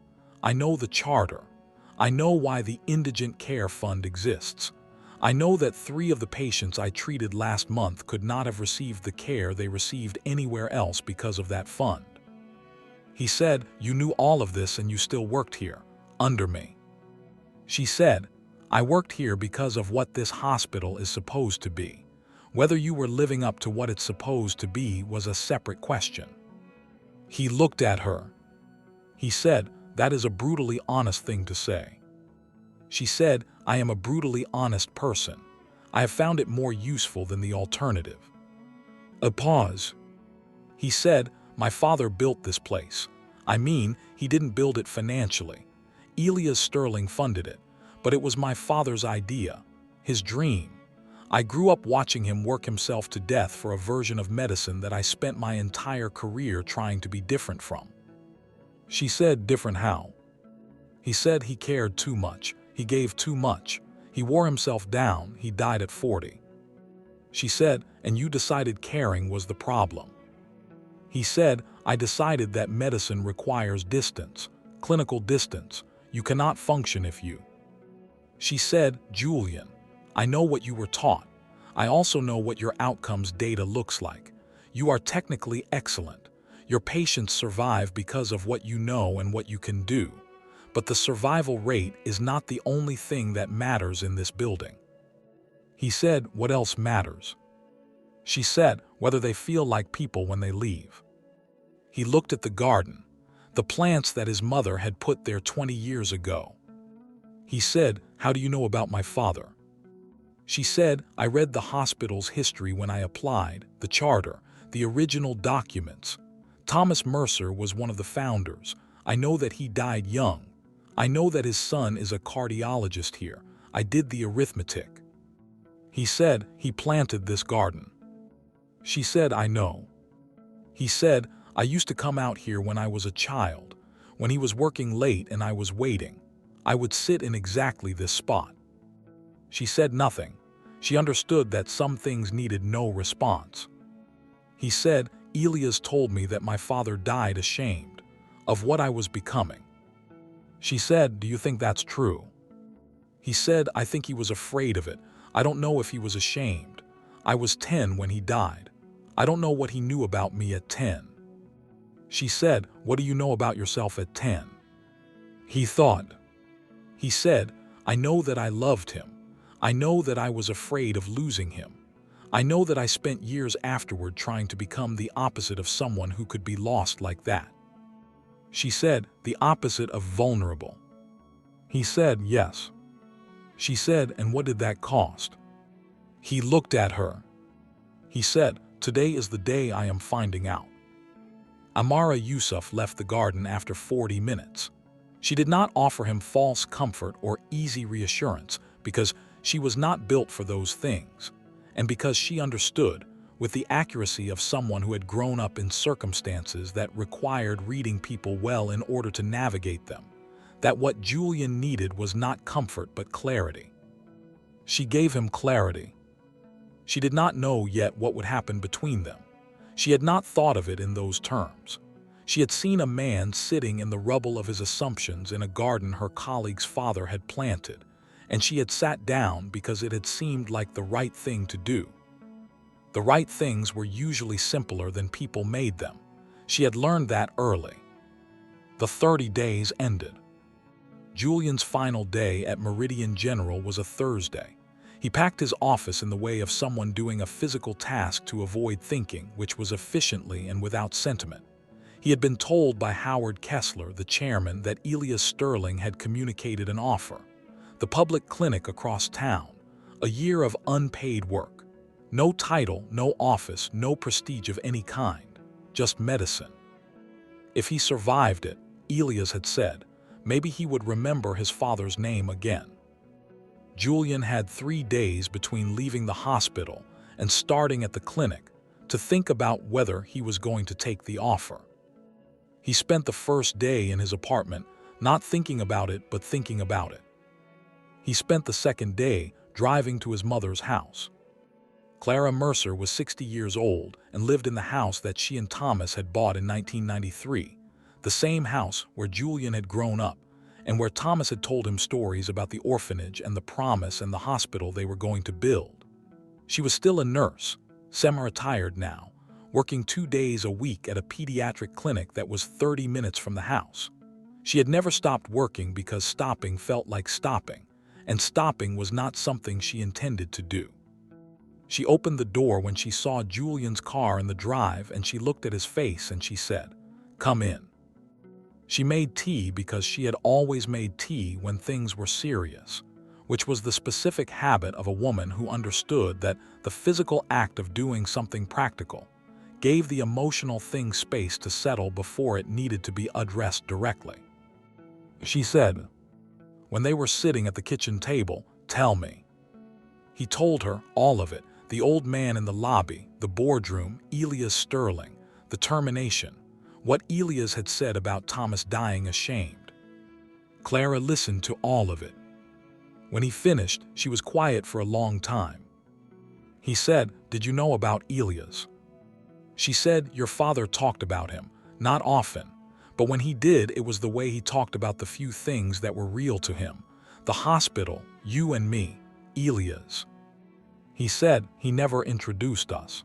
I know the charter. I know why the Indigent Care Fund exists. I know that 3 of the patients I treated last month could not have received the care they received anywhere else because of that fund." He said, "You knew all of this and you still worked here, under me." She said, "I worked here because of what this hospital is supposed to be. Whether you were living up to what it's supposed to be was a separate question." He looked at her. He said, "That is a brutally honest thing to say." She said, "I am a brutally honest person. I have found it more useful than the alternative." A pause. He said, "My father built this place. I mean, he didn't build it financially. Elias Sterling funded it, but it was my father's idea, his dream. I grew up watching him work himself to death for a version of medicine that I spent my entire career trying to be different from." She said, "Different how?" He said, "He cared too much. He gave too much. He wore himself down. He died at 40. She said, and you decided caring was the problem. He said, I decided that medicine requires distance, clinical distance. You cannot function if you. She said, Julian, I know what you were taught. I also know what your outcomes data looks like. You are technically excellent. Your patients survive because of what you know and what you can do. But the survival rate is not the only thing that matters in this building. He said, what else matters? She said, whether they feel like people when they leave. He looked at the garden, the plants that his mother had put there 20 years ago. He said, how do you know about my father? She said, I read the hospital's history when I applied, the charter, the original documents. Thomas Mercer was one of the founders. I know that he died young. I know that his son is a cardiologist here. I did the arithmetic. He said, he planted this garden. She said, I know. He said, I used to come out here when I was a child. When he was working late and I was waiting, I would sit in exactly this spot. She said nothing. She understood that some things needed no response. He said, Elias told me that my father died ashamed of what I was becoming. She said, do you think that's true? He said, I think he was afraid of it. I don't know if he was ashamed. I was 10 when he died. I don't know what he knew about me at 10. She said, what do you know about yourself at 10? He thought. He said, I know that I loved him. I know that I was afraid of losing him. I know that I spent years afterward trying to become the opposite of someone who could be lost like that. She said, the opposite of vulnerable. He said, yes. She said, and what did that cost? He looked at her. He said, today is the day I am finding out. Amara Yusuf left the garden after 40 minutes. She did not offer him false comfort or easy reassurance because she was not built for those things, and because she understood, with the accuracy of someone who had grown up in circumstances that required reading people well in order to navigate them, that what Julian needed was not comfort but clarity. She gave him clarity. She did not know yet what would happen between them. She had not thought of it in those terms. She had seen a man sitting in the rubble of his assumptions in a garden her colleague's father had planted, and she had sat down because it had seemed like the right thing to do. The right things were usually simpler than people made them. She had learned that early. The 30 days ended. Julian's final day at Meridian General was a Thursday. He packed his office in the way of someone doing a physical task to avoid thinking, which was efficiently and without sentiment. He had been told by Howard Kessler, the chairman, that Elias Sterling had communicated an offer. The public clinic across town. A year of unpaid work. No title, no office, no prestige of any kind. Just medicine. If he survived it, Elias had said, maybe he would remember his father's name again. Julian had 3 days between leaving the hospital and starting at the clinic to think about whether he was going to take the offer. He spent the first day in his apartment, not thinking about it, but thinking about it. He spent the second day driving to his mother's house. Clara Mercer was 60 years old and lived in the house that she and Thomas had bought in 1993, the same house where Julian had grown up and where Thomas had told him stories about the orphanage and the promise and the hospital they were going to build. She was still a nurse, semi-retired now, working 2 days a week at a pediatric clinic that was 30 minutes from the house. She had never stopped working because stopping felt like stopping, and stopping was not something she intended to do. She opened the door when she saw Julian's car in the drive, and she looked at his face and she said, "Come in." She made tea because she had always made tea when things were serious, which was the specific habit of a woman who understood that the physical act of doing something practical gave the emotional thing space to settle before it needed to be addressed directly. She said, when they were sitting at the kitchen table, "Tell me." He told her all of it, the old man in the lobby, the boardroom, Elias Sterling, the termination, what Elias had said about Thomas dying ashamed. Clara listened to all of it. When he finished, she was quiet for a long time. He said, did you know about Elias? She said, your father talked about him, not often, but when he did, it was the way he talked about the few things that were real to him. The hospital, you and me, Elias. He said he never introduced us.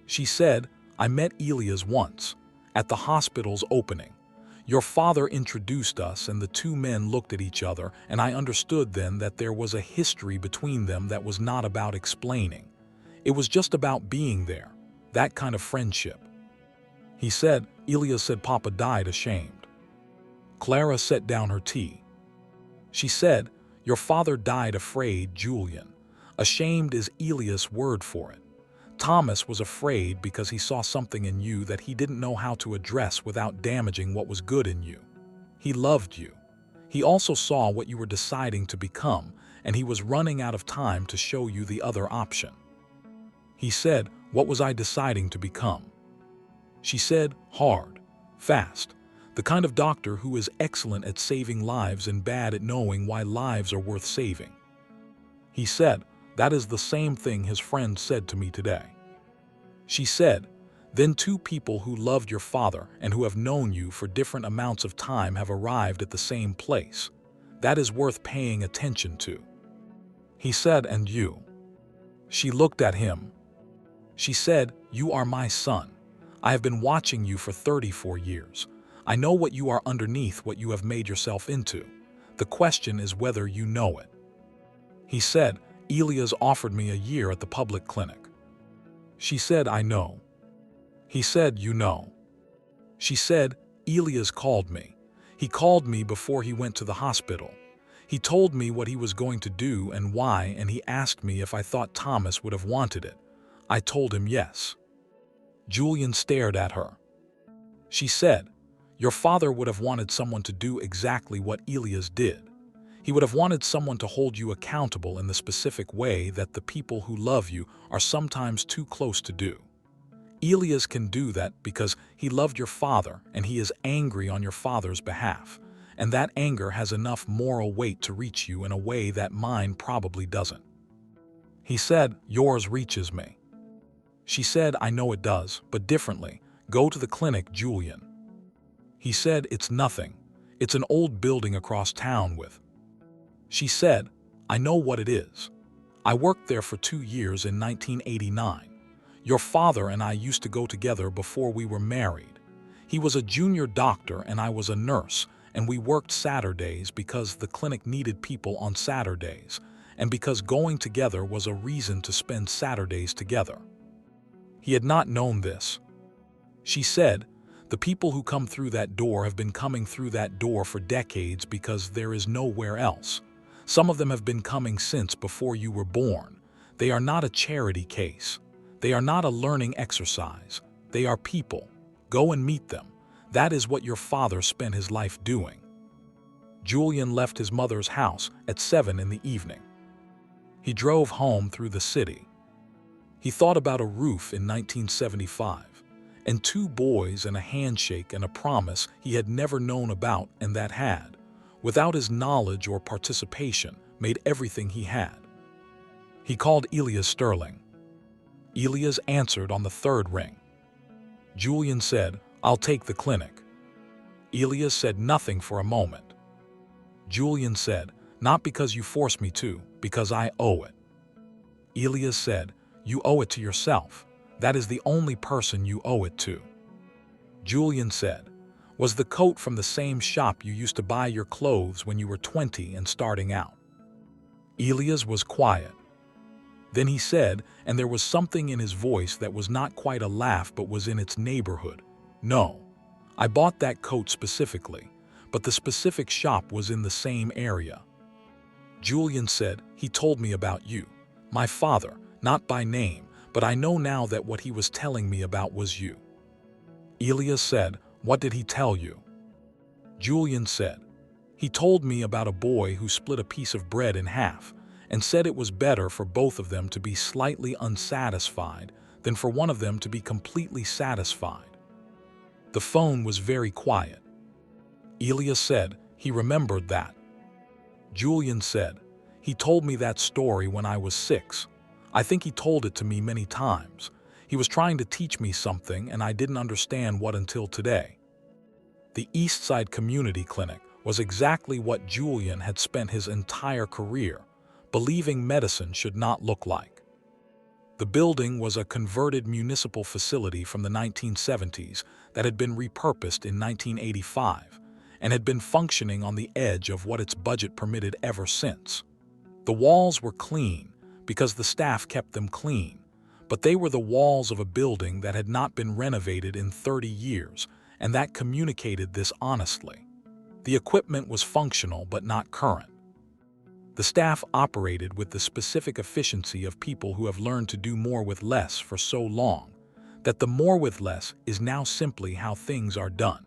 She said, I met Elias once, at the hospital's opening. Your father introduced us and the two men looked at each other, and I understood then that there was a history between them that was not about explaining. It was just about being there, that kind of friendship. He said, Elias said Papa died ashamed. Clara set down her tea. She said, your father died afraid, Julian. Ashamed is Elias' word for it. Thomas was afraid because he saw something in you that he didn't know how to address without damaging what was good in you. He loved you. He also saw what you were deciding to become, and he was running out of time to show you the other option. He said, what was I deciding to become? She said, hard, fast, the kind of doctor who is excellent at saving lives and bad at knowing why lives are worth saving. He said, that is the same thing his friend said to me today. She said, then two people who loved your father and who have known you for different amounts of time have arrived at the same place. That is worth paying attention to. He said, and you? She looked at him. She said, you are my son. I have been watching you for 34 years. I know what you are underneath what you have made yourself into. The question is whether you know it. He said, Elias offered me a year at the public clinic. She said, I know. He said, you know. She said, Elias called me. He called me before he went to the hospital. He told me what he was going to do and why, and he asked me if I thought Thomas would have wanted it. I told him yes. Julian stared at her. She said, your father would have wanted someone to do exactly what Elias did. He would have wanted someone to hold you accountable in the specific way that the people who love you are sometimes too close to do. Elias can do that because he loved your father and he is angry on your father's behalf, and that anger has enough moral weight to reach you in a way that mine probably doesn't. He said, yours reaches me. She said, I know it does, but differently. Go to the clinic, Julian. He said, it's nothing. It's an old building across town with. She said, I know what it is. I worked there for 2 years in 1989. Your father and I used to go together before we were married. He was a junior doctor and I was a nurse, and we worked Saturdays because the clinic needed people on Saturdays, and because going together was a reason to spend Saturdays together. He had not known this. She said, the people who come through that door have been coming through that door for decades because there is nowhere else. Some of them have been coming since before you were born. They are not a charity case. They are not a learning exercise. They are people. Go and meet them. That is what your father spent his life doing. Julian left his mother's house at 7 in the evening. He drove home through the city. He thought about a roof in 1975, and 2 boys and a handshake and a promise he had never known about and that had, without his knowledge or participation, made everything he had. He called Elias Sterling. Elias answered on the 3rd ring. Julian said, I'll take the clinic. Elias said nothing for a moment. Julian said, not because you forced me to, because I owe it. Elias said, you owe it to yourself. That is the only person you owe it to. Julian said, was the coat from the same shop you used to buy your clothes when you were 20 and starting out? Elias was quiet. Then he said, and there was something in his voice that was not quite a laugh but was in its neighborhood, no, I bought that coat specifically, but the specific shop was in the same area. Julian said, he told me about you, my father, not by name, but I know now that what he was telling me about was you. Elias said, what did he tell you? Julian said, he told me about a boy who split a piece of bread in half and said it was better for both of them to be slightly unsatisfied than for one of them to be completely satisfied. The phone was very quiet. Elias said he remembered that. Julian said, he told me that story when I was 6. I think he told it to me many times. He was trying to teach me something, and I didn't understand what until today. The East Side Community Clinic was exactly what Julian had spent his entire career believing medicine should not look like. The building was a converted municipal facility from the 1970s that had been repurposed in 1985 and had been functioning on the edge of what its budget permitted ever since. The walls were clean because the staff kept them clean, but they were the walls of a building that had not been renovated in 30 years, and that communicated this honestly. The equipment was functional but not current. The staff operated with the specific efficiency of people who have learned to do more with less for so long that the more with less is now simply how things are done.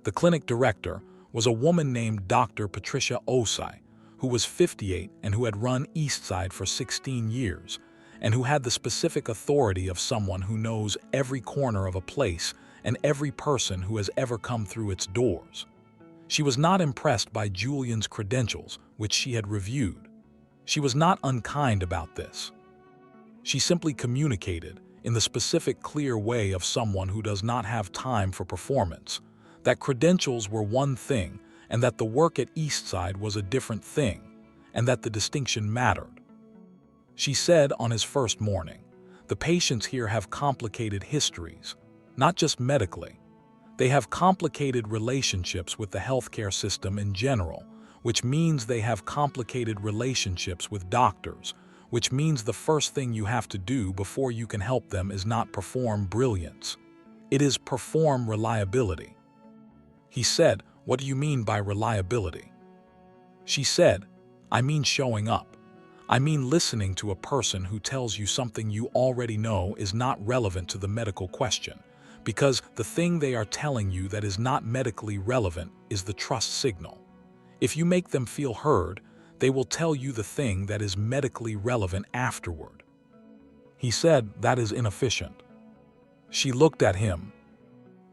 The clinic director was a woman named Dr. Patricia Osai, who was 58 and who had run Eastside for 16 years, and who had the specific authority of someone who knows every corner of a place and every person who has ever come through its doors. She was not impressed by Julian's credentials, which she had reviewed. She was not unkind about this. She simply communicated, in the specific, clear way of someone who does not have time for performance, that credentials were one thing and that the work at Eastside was a different thing, and that the distinction mattered. She said on his first morning, "The patients here have complicated histories, not just medically. They have complicated relationships with the healthcare system in general, which means they have complicated relationships with doctors, which means the first thing you have to do before you can help them is not perform brilliance. It is perform reliability." He said, "What do you mean by reliability?" She said, "I mean showing up. I mean listening to a person who tells you something you already know is not relevant to the medical question, because the thing they are telling you that is not medically relevant is the trust signal. If you make them feel heard, they will tell you the thing that is medically relevant afterward." He said, "That is inefficient." She looked at him.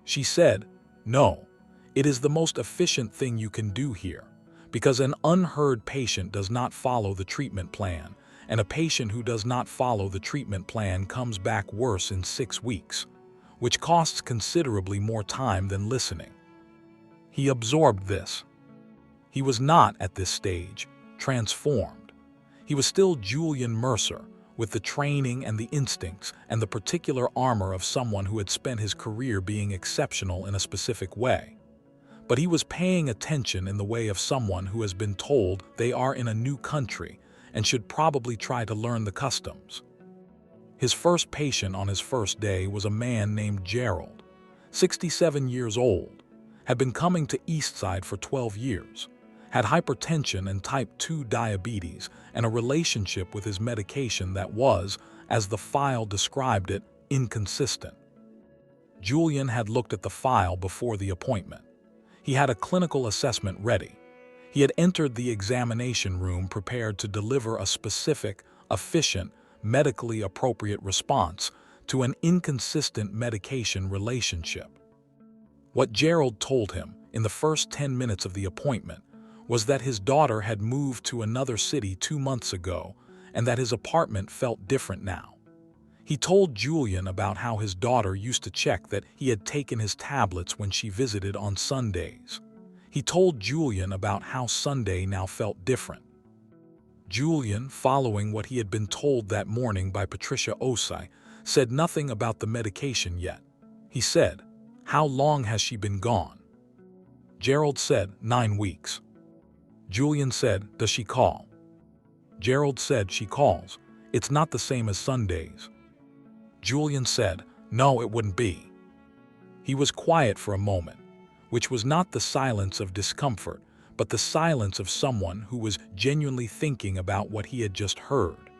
She said, "No, it is the most efficient thing you can do here, because an unheard patient does not follow the treatment plan, and a patient who does not follow the treatment plan comes back worse in 6 weeks, which costs considerably more time than listening." He absorbed this. He was not, at this stage, transformed. He was still Julian Mercer, with the training and the instincts and the particular armor of someone who had spent his career being exceptional in a specific way. But he was paying attention in the way of someone who has been told they are in a new country and should probably try to learn the customs. His first patient on his first day was a man named Gerald, 67 years old, had been coming to Eastside for 12 years, had hypertension and type 2 diabetes and a relationship with his medication that was, as the file described it, inconsistent. Julian had looked at the file before the appointment. He had a clinical assessment ready. He had entered the examination room prepared to deliver a specific, efficient, medically appropriate response to an inconsistent medication relationship. What Gerald told him in the first 10 minutes of the appointment was that his daughter had moved to another city 2 months ago and that his apartment felt different now. He told Julian about how his daughter used to check that he had taken his tablets when she visited on Sundays. He told Julian about how Sunday now felt different. Julian, following what he had been told that morning by Patricia Osai, said nothing about the medication yet. He said, "How long has she been gone?" Gerald said, 9 weeks. Julian said, "Does she call?" Gerald said, "She calls. It's not the same as Sundays." Julian said, "No, it wouldn't be." He was quiet for a moment, which was not the silence of discomfort, but the silence of someone who was genuinely thinking about what he had just heard.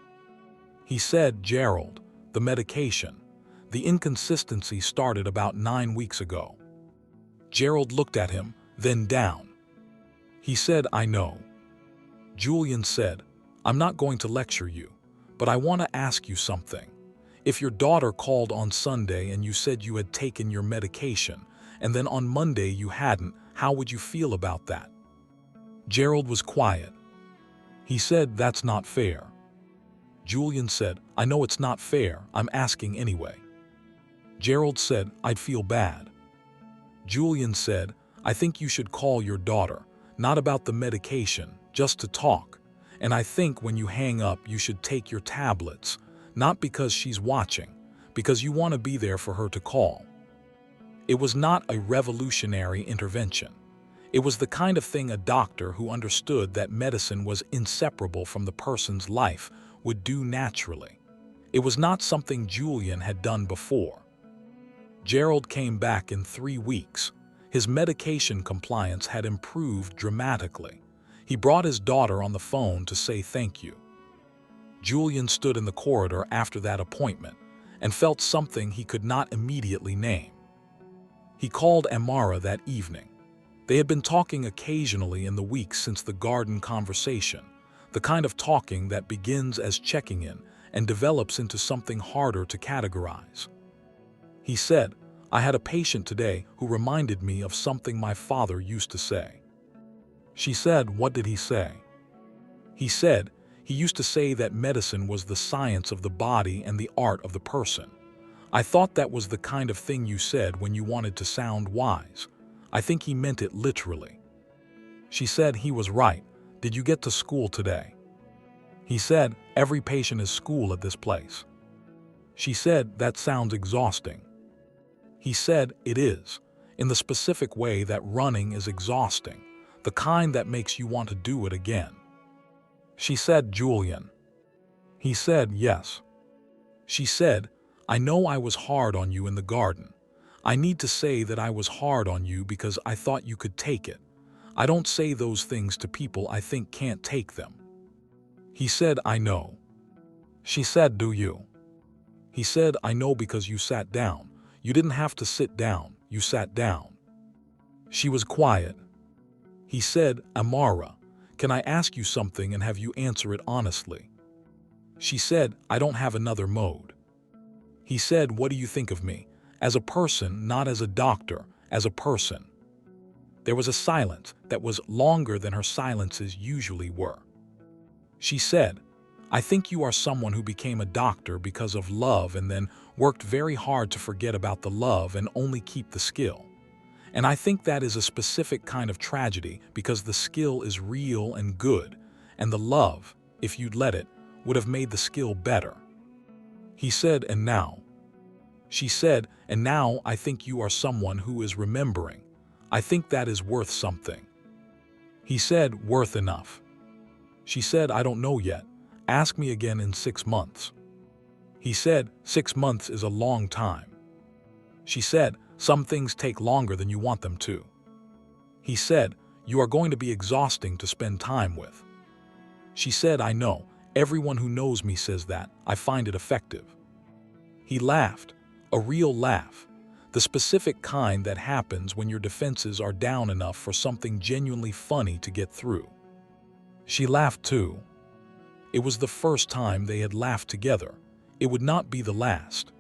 He said, "Gerald, the medication, the inconsistency started about 9 weeks ago." Gerald looked at him, then down. He said, "I know." Julian said, "I'm not going to lecture you, but I want to ask you something. If your daughter called on Sunday and you said you had taken your medication, and then on Monday you hadn't, how would you feel about that?" Gerald was quiet. He said, "That's not fair." Julian said, "I know it's not fair, I'm asking anyway." Gerald said, "I'd feel bad." Julian said, "I think you should call your daughter, not about the medication, just to talk. And I think when you hang up you should take your tablets, not because she's watching, because you want to be there for her to call." It was not a revolutionary intervention. It was the kind of thing a doctor who understood that medicine was inseparable from the person's life would do naturally. It was not something Julian had done before. Gerald came back in 3 weeks. His medication compliance had improved dramatically. He brought his daughter on the phone to say thank you. Julian stood in the corridor after that appointment and felt something he could not immediately name. He called Amara that evening. They had been talking occasionally in the weeks since the garden conversation, the kind of talking that begins as checking in and develops into something harder to categorize. He said, "I had a patient today who reminded me of something my father used to say." She said, "What did he say?" He said, "He used to say that medicine was the science of the body and the art of the person. I thought that was the kind of thing you said when you wanted to sound wise. I think he meant it literally." She said, "He was right. Did you get to school today?" He said, "Every patient is school at this place." She said, "That sounds exhausting." He said, "It is, in the specific way that running is exhausting, the kind that makes you want to do it again." She said, "Julian." He said, "Yes." She said, "I know I was hard on you in the garden. I need to say that I was hard on you because I thought you could take it. I don't say those things to people I think can't take them." He said, "I know." She said, "Do you?" He said, "I know because you sat down. You didn't have to sit down, you sat down." She was quiet. He said, "Amara, can I ask you something and have you answer it honestly?" She said, "I don't have another mode." He said, "What do you think of me? As a person, not as a doctor, as a person." There was a silence that was longer than her silences usually were. She said, "I think you are someone who became a doctor because of love and then worked very hard to forget about the love and only keep the skill. And I think that is a specific kind of tragedy because the skill is real and good, and the love, if you'd let it, would have made the skill better." He said, "And now?" She said, "And now I think you are someone who is remembering. I think that is worth something." He said, "Worth enough." She said, "I don't know yet. Ask me again in 6 months." He said, 6 months is a long time." She said, "Some things take longer than you want them to." He said, "You are going to be exhausting to spend time with." She said, "I know. Everyone who knows me says that. I find it effective." He laughed, a real laugh, the specific kind that happens when your defenses are down enough for something genuinely funny to get through. She laughed too. It was the first time they had laughed together. It would not be the last.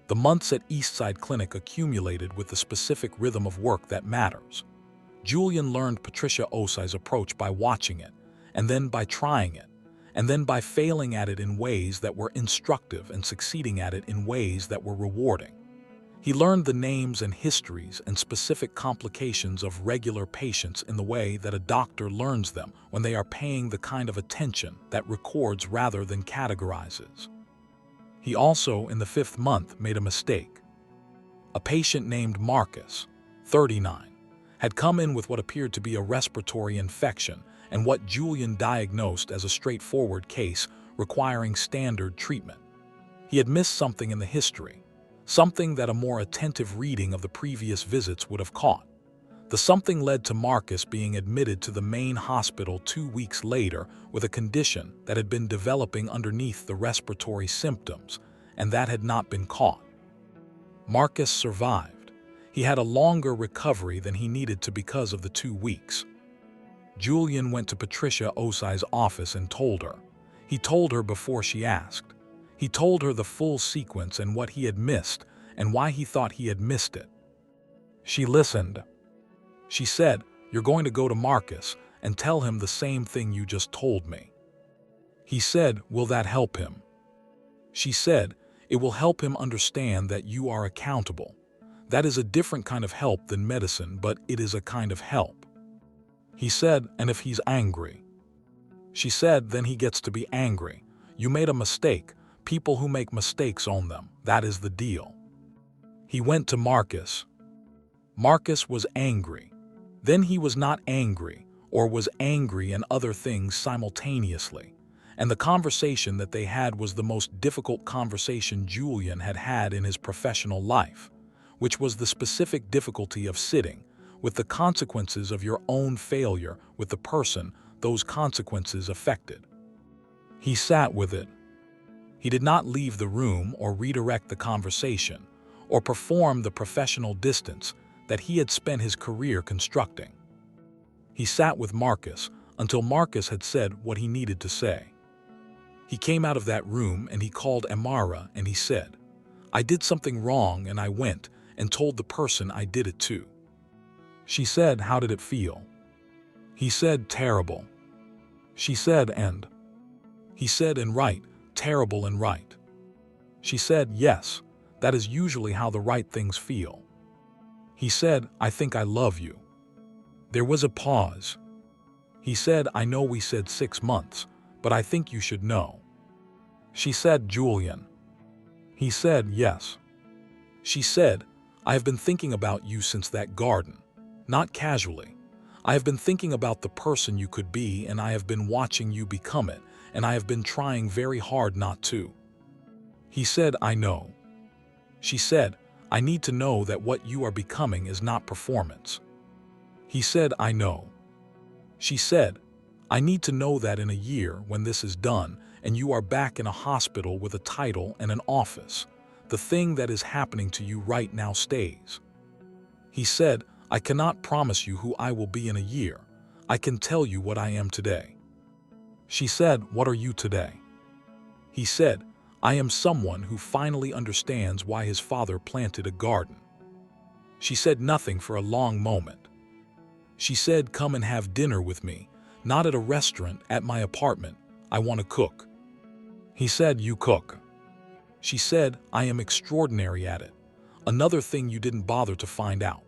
The months at Eastside Clinic accumulated with the specific rhythm of work that matters. Julian learned Patricia Osai's approach by watching it, and then by trying it, and then by failing at it in ways that were instructive and succeeding at it in ways that were rewarding. He learned the names and histories and specific complications of regular patients in the way that a doctor learns them when they are paying the kind of attention that records rather than categorizes. He also, in the 5th month, made a mistake. A patient named Marcus, 39, had come in with what appeared to be a respiratory infection and what Julian diagnosed as a straightforward case requiring standard treatment. He had missed something in the history, something that a more attentive reading of the previous visits would have caught. The something led to Marcus being admitted to the main hospital 2 weeks later with a condition that had been developing underneath the respiratory symptoms, and that had not been caught. Marcus survived. He had a longer recovery than he needed to because of the 2 weeks. Julian went to Patricia Osai's office and told her. He told her before she asked. He told her the full sequence and what he had missed and why he thought he had missed it. She listened. She said, "You're going to go to Marcus and tell him the same thing you just told me." He said, "Will that help him?" She said, "It will help him understand that you are accountable. That is a different kind of help than medicine, but it is a kind of help." He said, "And if he's angry?" She said, "Then he gets to be angry. You made a mistake. People who make mistakes own them. That is the deal." He went to Marcus. Marcus was angry. Then he was not angry, or was angry and other things simultaneously. And the conversation that they had was the most difficult conversation Julian had had in his professional life, which was the specific difficulty of sitting with the consequences of your own failure with the person those consequences affected. He sat with it. He did not leave the room or redirect the conversation or perform the professional distance that he had spent his career constructing. He sat with Marcus until Marcus had said what he needed to say. He came out of that room and he called Amara and he said, "I did something wrong and I went and told the person I did it to." She said, "How did it feel?" He said, "Terrible." She said, "And?" He said, "And right, terrible and right." She said, "Yes, that is usually how the right things feel." He said, "I think I love you." There was a pause. He said, "I know we said 6 months, but I think you should know." She said, "Julian." He said, "Yes." She said, "I have been thinking about you since that garden, not casually. I have been thinking about the person you could be and I have been watching you become it, and I have been trying very hard not to." He said, "I know." She said, "I need to know that what you are becoming is not performance." He said, "I know." She said, "I need to know that in a year when this is done and you are back in a hospital with a title and an office, the thing that is happening to you right now stays." He said, "I cannot promise you who I will be in a year. I can tell you what I am today." She said, "What are you today?" He said, "I am someone who finally understands why his father planted a garden." She said nothing for a long moment. She said, "Come and have dinner with me, not at a restaurant, at my apartment. I want to cook." He said, "You cook?" She said, "I am extraordinary at it. Another thing you didn't bother to find out."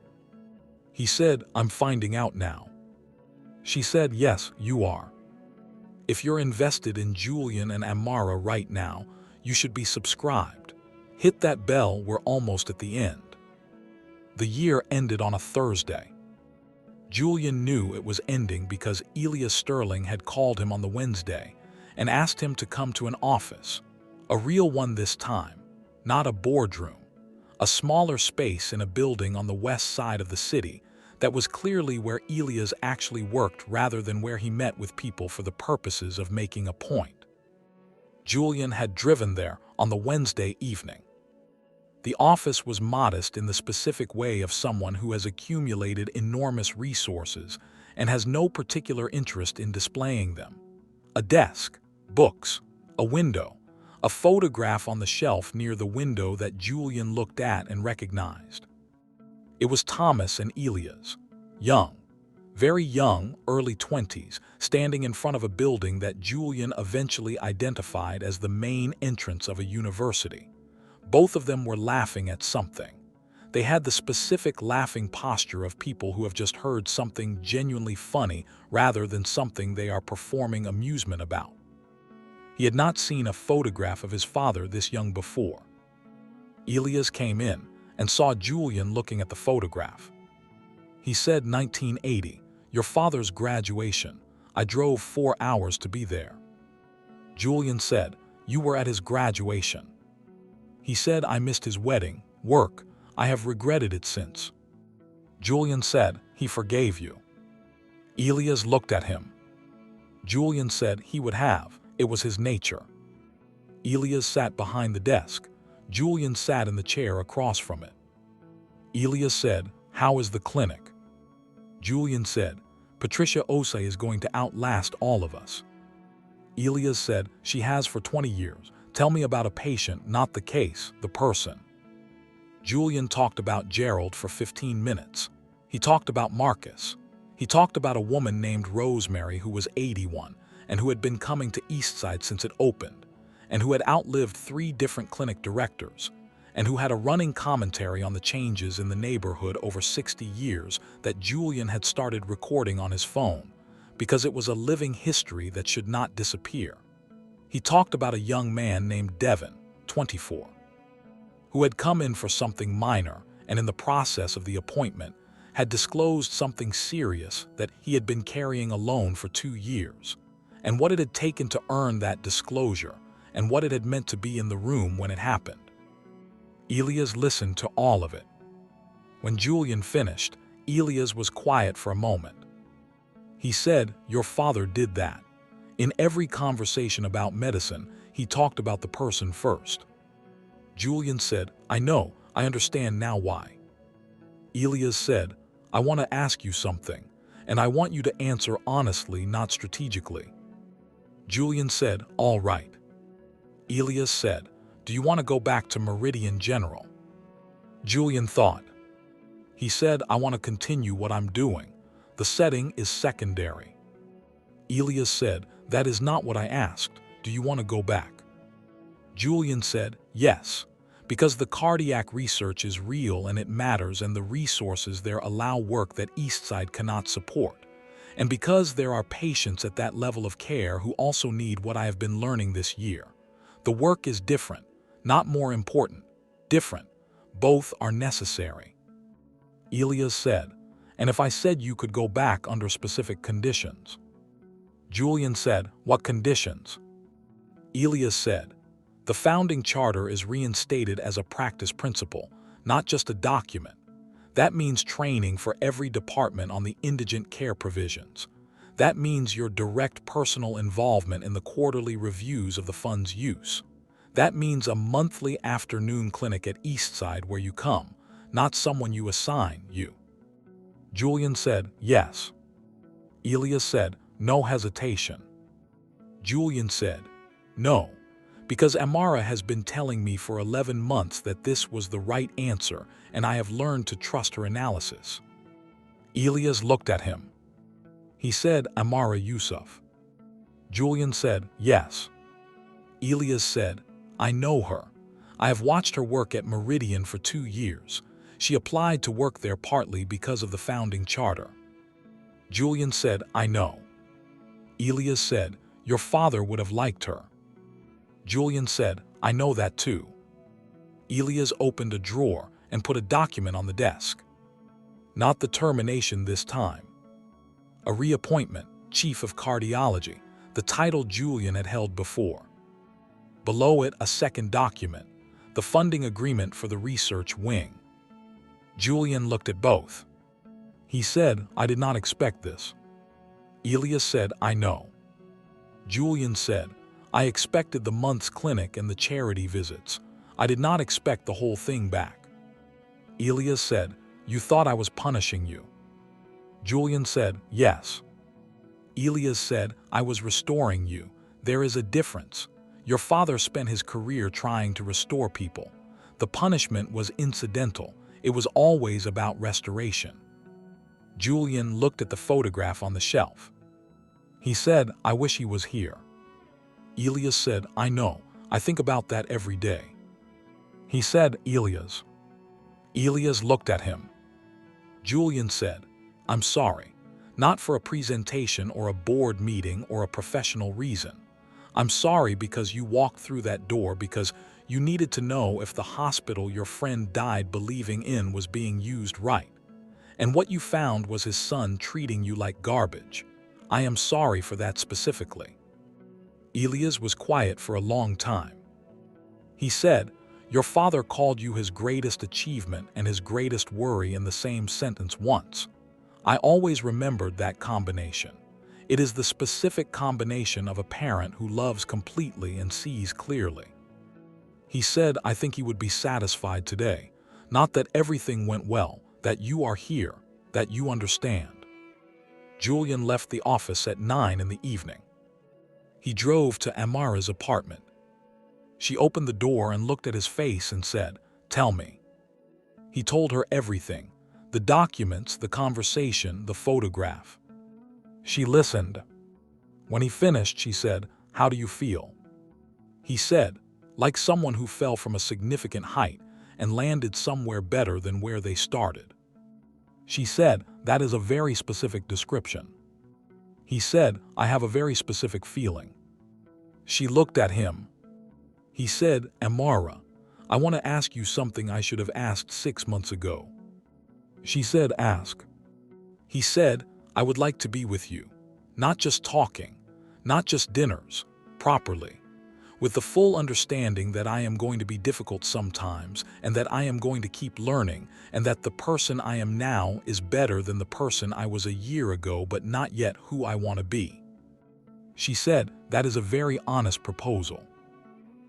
He said, "I'm finding out now." She said, "Yes, you are. If you're invested in Julian and Amara right now, you should be subscribed. Hit that bell, we're almost at the end." The year ended on a Thursday. Julian knew it was ending because Elias Sterling had called him on the Wednesday and asked him to come to an office, a real one this time, not a boardroom, a smaller space in a building on the west side of the city that was clearly where Elias actually worked rather than where he met with people for the purposes of making a point. Julian had driven there on the Wednesday evening. The office was modest in the specific way of someone who has accumulated enormous resources and has no particular interest in displaying them. A desk, books, a window, a photograph on the shelf near the window that Julian looked at and recognized. It was Thomas and Elias, young, very young, early 20s, standing in front of a building that Julian eventually identified as the main entrance of a university. Both of them were laughing at something. They had the specific laughing posture of people who have just heard something genuinely funny rather than something they are performing amusement about. He had not seen a photograph of his father this young before. Elias came in and saw Julian looking at the photograph. He said, "1980, your father's graduation. I drove 4 hours to be there." Julian said, "You were at his graduation." He said, "I missed his wedding, work. I have regretted it since." Julian said, "He forgave you." Elias looked at him. Julian said he would have. It was his nature. Elias sat behind the desk. Julian sat in the chair across from it. Elias said, "How is the clinic?" Julian said, "Patricia Osei is going to outlast all of us." Elias said, "She has for 20 years. Tell me about a patient, not the case, the person." Julian talked about Gerald for 15 minutes. He talked about Marcus. He talked about a woman named Rosemary who was 81 and who had been coming to Eastside since it opened, and who had outlived 3 different clinic directors, and who had a running commentary on the changes in the neighborhood over 60 years that Julian had started recording on his phone, because it was a living history that should not disappear. He talked about a young man named Devin, 24, who had come in for something minor and in the process of the appointment had disclosed something serious that he had been carrying alone for 2 years, and what it had taken to earn that disclosure, and what it had meant to be in the room when it happened. Elias listened to all of it. When Julian finished, Elias was quiet for a moment. He said, "Your father did that. In every conversation about medicine, he talked about the person first." Julian said, "I know, I understand now why." Elias said, "I want to ask you something, and I want you to answer honestly, not strategically." Julian said, "All right." Elias said, "Do you want to go back to Meridian General?" Julian thought. He said, "I want to continue what I'm doing. The setting is secondary." Elias said, "That is not what I asked. Do you want to go back?" Julian said, "Yes, because the cardiac research is real and it matters, and the resources there allow work that Eastside cannot support. And because there are patients at that level of care who also need what I have been learning this year. The work is different, not more important, different. Both are necessary." Elias said, "And if I said you could go back under specific conditions?" Julian said, "What conditions?" Elias said, "The founding charter is reinstated as a practice principle, not just a document. That means training for every department on the indigent care provisions. That means your direct personal involvement in the quarterly reviews of the fund's use. That means a monthly afternoon clinic at Eastside where you come, not someone you assign you." Julian said, "Yes." Elias said, "No hesitation." Julian said, "No, because Amara has been telling me for 11 months that this was the right answer, and I have learned to trust her analysis." Elias looked at him. He said, "Amara Yusuf." Julian said, "Yes." Elias said, "I know her. I have watched her work at Meridian for 2 years. She applied to work there partly because of the founding charter." Julian said, "I know." Elias said, "Your father would have liked her." Julian said, "I know that too." Elias opened a drawer and put a document on the desk. Not the termination this time. A reappointment, Chief of Cardiology, the title Julian had held before. Below it, a second document, the funding agreement for the research wing. Julian looked at both. He said, "I did not expect this." Elias said, "I know." Julian said, "I expected the month's clinic and the charity visits. I did not expect the whole thing back." Elias said, "You thought I was punishing you." Julian said, "Yes." Elias said, "I was restoring you. There is a difference. Your father spent his career trying to restore people. The punishment was incidental. It was always about restoration." Julian looked at the photograph on the shelf. He said, "I wish he was here." Elias said, "I know. I think about that every day." He said, "Elias." Elias looked at him. Julian said, "I'm sorry. Not for a presentation or a board meeting or a professional reason. I'm sorry because you walked through that door because you needed to know if the hospital your friend died believing in was being used right. And what you found was his son treating you like garbage. I am sorry for that specifically." Elias was quiet for a long time. He said, "Your father called you his greatest achievement and his greatest worry in the same sentence once. I always remembered that combination. It is the specific combination of a parent who loves completely and sees clearly." He said, "I think he would be satisfied today. Not that everything went well, that you are here, that you understand." Julian left the office at 9 in the evening. He drove to Amara's apartment. She opened the door and looked at his face and said, "Tell me." He told her everything, The documents, the conversation, the photograph. She listened. When he finished, she said, "How do you feel?" He said, "Like someone who fell from a significant height and landed somewhere better than where they started." She said, "That is a very specific description." He said, "I have a very specific feeling." She looked at him. He said, "Amara, I want to ask you something I should have asked 6 months ago." She said, "Ask." He said, "I would like to be with you, not just talking, not just dinners, properly, with the full understanding that I am going to be difficult sometimes and that I am going to keep learning and that the person I am now is better than the person I was a year ago but not yet who I want to be." She said, "That is a very honest proposal."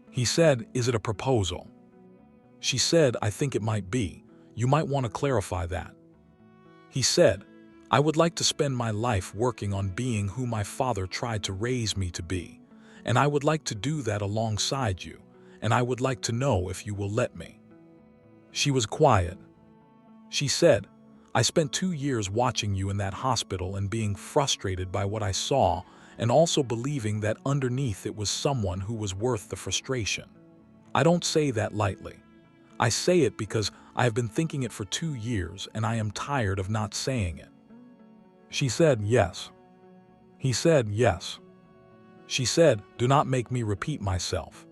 He said, "Is it a proposal?" She said, "I think it might be. You might want to clarify that." He said, "I would like to spend my life working on being who my father tried to raise me to be, and I would like to do that alongside you, and I would like to know if you will let me." She was quiet. She said, "I spent 2 years watching you in that hospital and being frustrated by what I saw and also believing that underneath it was someone who was worth the frustration. I don't say that lightly. I say it because I have been thinking it for 2 years and I am tired of not saying it." She said, "Yes." He said, "Yes." She said, "Do not make me repeat myself."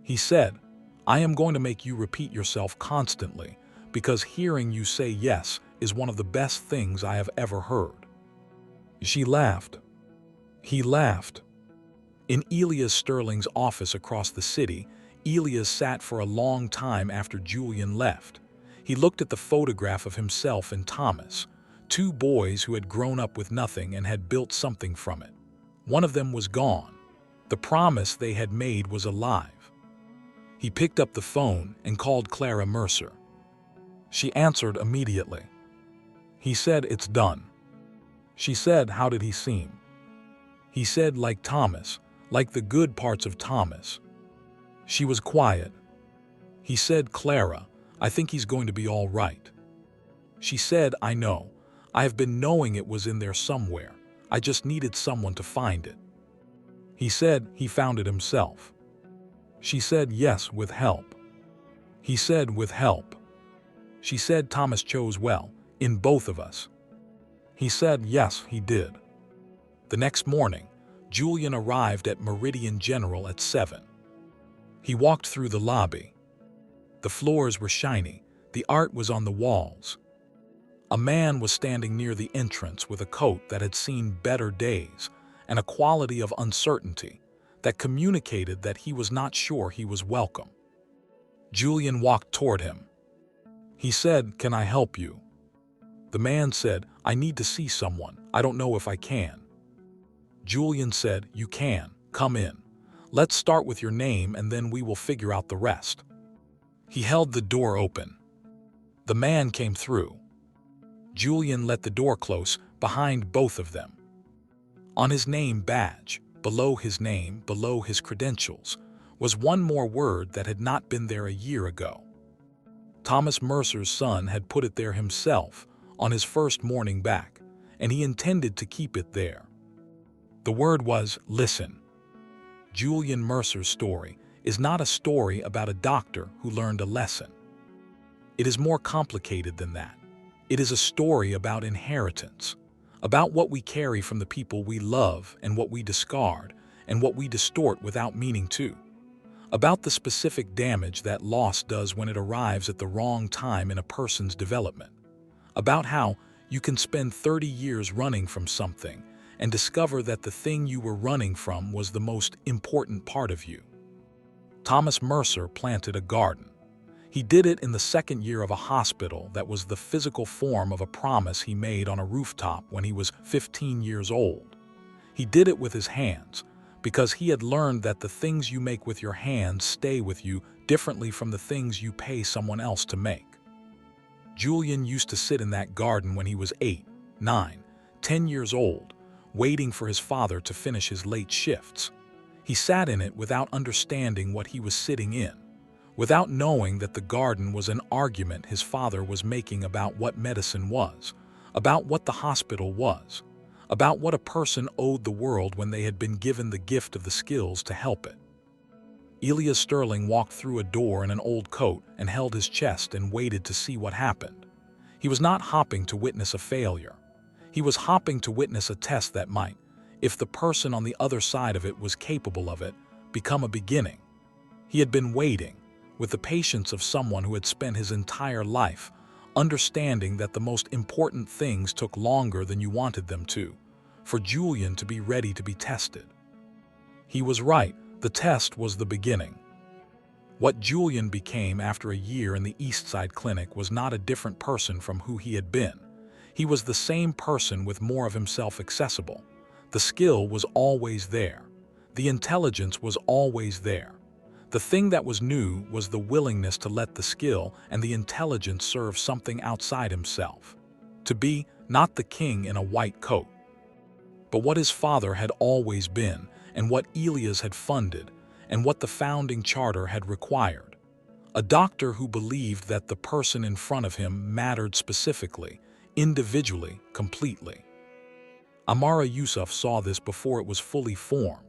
He said, "I am going to make you repeat yourself constantly because hearing you say yes is one of the best things I have ever heard." She laughed. He laughed. In Elias Sterling's office across the city, Elias sat for a long time after Julian left. He looked at the photograph of himself and Thomas, 2 boys who had grown up with nothing and had built something from it. One of them was gone. The promise they had made was alive. He picked up the phone and called Clara Mercer. She answered immediately. He said, "It's done." She said, "How did he seem?" He said, "Like Thomas, like the good parts of Thomas." She was quiet. He said, "Clara, I think he's going to be all right." She said, "I know. I have been knowing it was in there somewhere. I just needed someone to find it." He said, "He found it himself." She said, "Yes, with help." He said, "With help." She said, "Thomas chose well, in both of us." He said, "Yes, he did." The next morning, Julian arrived at Meridian General at 7. He walked through the lobby. The floors were shiny. The art was on the walls. A man was standing near the entrance with a coat that had seen better days and a quality of uncertainty that communicated that he was not sure he was welcome. Julian walked toward him. He said, "Can I help you?" The man said, "I need to see someone. I don't know if I can." Julian said, "You can. Come in. Let's start with your name and then we will figure out the rest." He held the door open. The man came through. Julian let the door close behind both of them. On his name badge, below his name, below his credentials, was one more word that had not been there a year ago. Thomas Mercer's son had put it there himself on his first morning back, and he intended to keep it there. The word was listen. Julian Mercer's story is not a story about a doctor who learned a lesson. It is more complicated than that. It is a story about inheritance, about what we carry from the people we love and what we discard and what we distort without meaning to, about the specific damage that loss does when it arrives at the wrong time in a person's development, about how you can spend 30 years running from something and discover that the thing you were running from was the most important part of you. Thomas Mercer planted a garden. He did it in the 2nd year of a hospital that was the physical form of a promise he made on a rooftop when he was 15 years old. He did it with his hands because he had learned that the things you make with your hands stay with you differently from the things you pay someone else to make. Julian used to sit in that garden when he was 8, 9, 10 years old, waiting for his father to finish his late shifts. He sat in it without understanding what he was sitting in, without knowing that the garden was an argument his father was making about what medicine was, about what the hospital was, about what a person owed the world when they had been given the gift of the skills to help it. Elias Sterling walked through a door in an old coat and held his chest and waited to see what happened. He was not hopping to witness a failure. He was hopping to witness a test that might, if the person on the other side of it was capable of it, become a beginning. He had been waiting, with the patience of someone who had spent his entire life, understanding that the most important things took longer than you wanted them to, for Julian to be ready to be tested. He was right, the test was the beginning. What Julian became after a year in the East Side Clinic was not a different person from who he had been. He was the same person with more of himself accessible. The skill was always there. The intelligence was always there. The thing that was new was the willingness to let the skill and the intelligence serve something outside himself. To be not the king in a white coat, but what his father had always been, and what Elias had funded, and what the founding charter had required. A doctor who believed that the person in front of him mattered specifically, individually, completely. Amara Yusuf saw this before it was fully formed.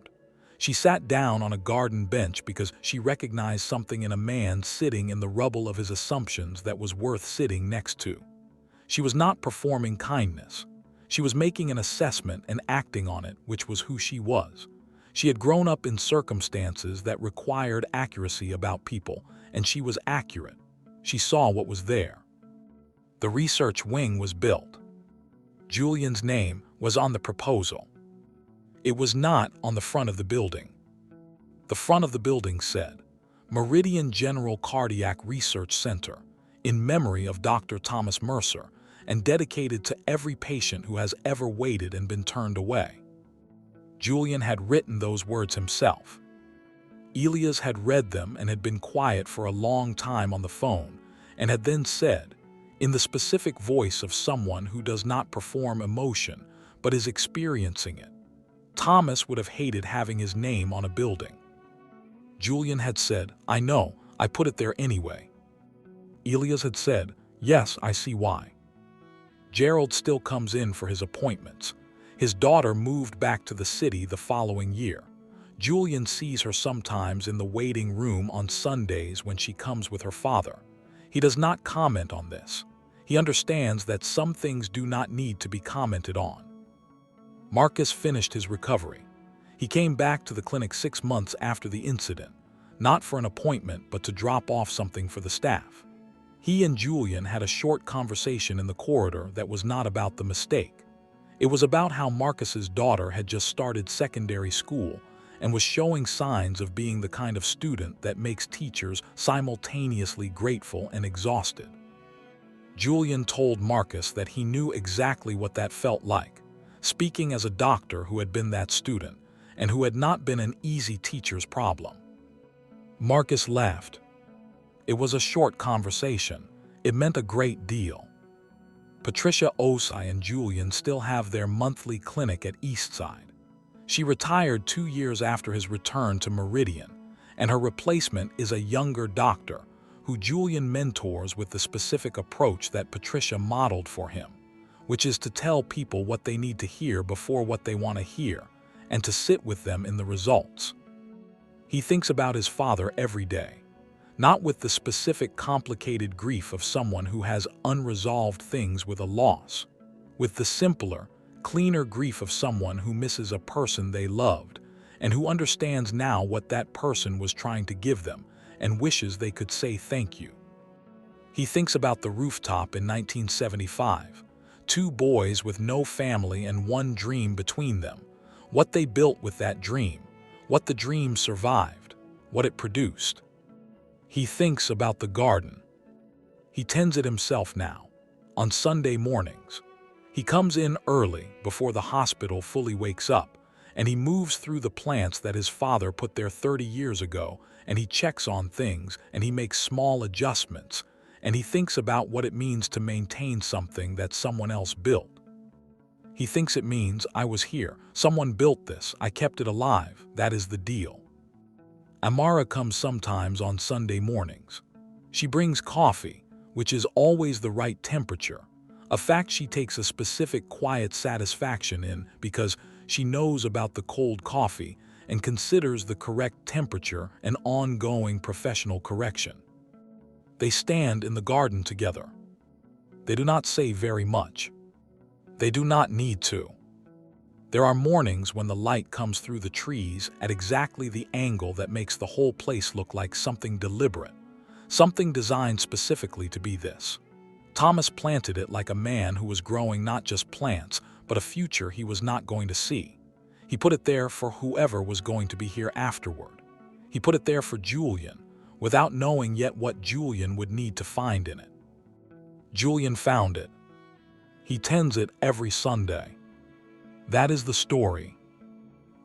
She sat down on a garden bench because she recognized something in a man sitting in the rubble of his assumptions that was worth sitting next to. She was not performing kindness. She was making an assessment and acting on it, which was who she was. She had grown up in circumstances that required accuracy about people, and she was accurate. She saw what was there. The research wing was built. Julian's name was on the proposal. It was not on the front of the building. The front of the building said, Meridian General Cardiac Research Center, in memory of Dr. Thomas Mercer, and dedicated to every patient who has ever waited and been turned away. Julian had written those words himself. Elias had read them and had been quiet for a long time on the phone, and had then said, in the specific voice of someone who does not perform emotion, but is experiencing it, Thomas would have hated having his name on a building. Julian had said, I know, I put it there anyway. Elias had said, yes, I see why. Gerald still comes in for his appointments. His daughter moved back to the city the following year. Julian sees her sometimes in the waiting room on Sundays when she comes with her father. He does not comment on this. He understands that some things do not need to be commented on. Marcus finished his recovery. He came back to the clinic 6 months after the incident, not for an appointment but to drop off something for the staff. He and Julian had a short conversation in the corridor that was not about the mistake. It was about how Marcus's daughter had just started secondary school and was showing signs of being the kind of student that makes teachers simultaneously grateful and exhausted. Julian told Marcus that he knew exactly what that felt like, speaking as a doctor who had been that student and who had not been an easy teacher's problem. Marcus laughed. It was a short conversation. It meant a great deal. Patricia Osai and Julian still have their monthly clinic at Eastside. She retired 2 years after his return to Meridian, and her replacement is a younger doctor who Julian mentors with the specific approach that Patricia modeled for him, which is to tell people what they need to hear before what they want to hear, and to sit with them in the results. He thinks about his father every day, not with the specific complicated grief of someone who has unresolved things with a loss, with the simpler, cleaner grief of someone who misses a person they loved and who understands now what that person was trying to give them and wishes they could say thank you. He thinks about the rooftop in 1975, 2 boys with no family and one dream between them, what they built with that dream, what the dream survived, what it produced. He thinks about the garden. He tends it himself now, on Sunday mornings. He comes in early, before the hospital fully wakes up, and he moves through the plants that his father put there 30 years ago, and he checks on things, and he makes small adjustments, and he thinks about what it means to maintain something that someone else built. He thinks it means, I was here, someone built this, I kept it alive, that is the deal. Amara comes sometimes on Sunday mornings. She brings coffee, which is always the right temperature, a fact she takes a specific quiet satisfaction in because she knows about the cold coffee and considers the correct temperature an ongoing professional correction. They stand in the garden together. They do not say very much. They do not need to. There are mornings when the light comes through the trees at exactly the angle that makes the whole place look like something deliberate, something designed specifically to be this. Thomas planted it like a man who was growing not just plants, but a future he was not going to see. He put it there for whoever was going to be here afterward. He put it there for Julian, without knowing yet what Julian would need to find in it. Julian found it. He tends it every Sunday. That is the story.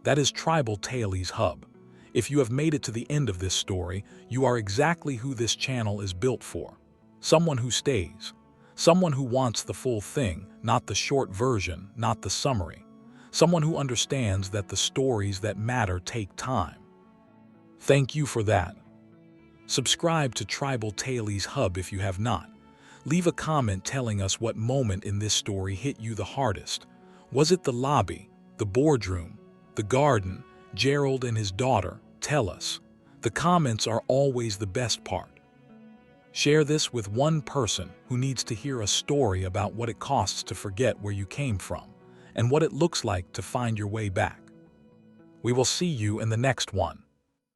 That is Tribal Tales Hub. If you have made it to the end of this story, you are exactly who this channel is built for. Someone who stays. Someone who wants the full thing, not the short version, not the summary. Someone who understands that the stories that matter take time. Thank you for that. Subscribe to Tribal Tales Hub if you have not. Leave a comment telling us what moment in this story hit you the hardest. Was it the lobby, the boardroom, the garden, Gerald and his daughter? Tell us. The comments are always the best part. Share this with one person who needs to hear a story about what it costs to forget where you came from and what it looks like to find your way back. We will see you in the next one.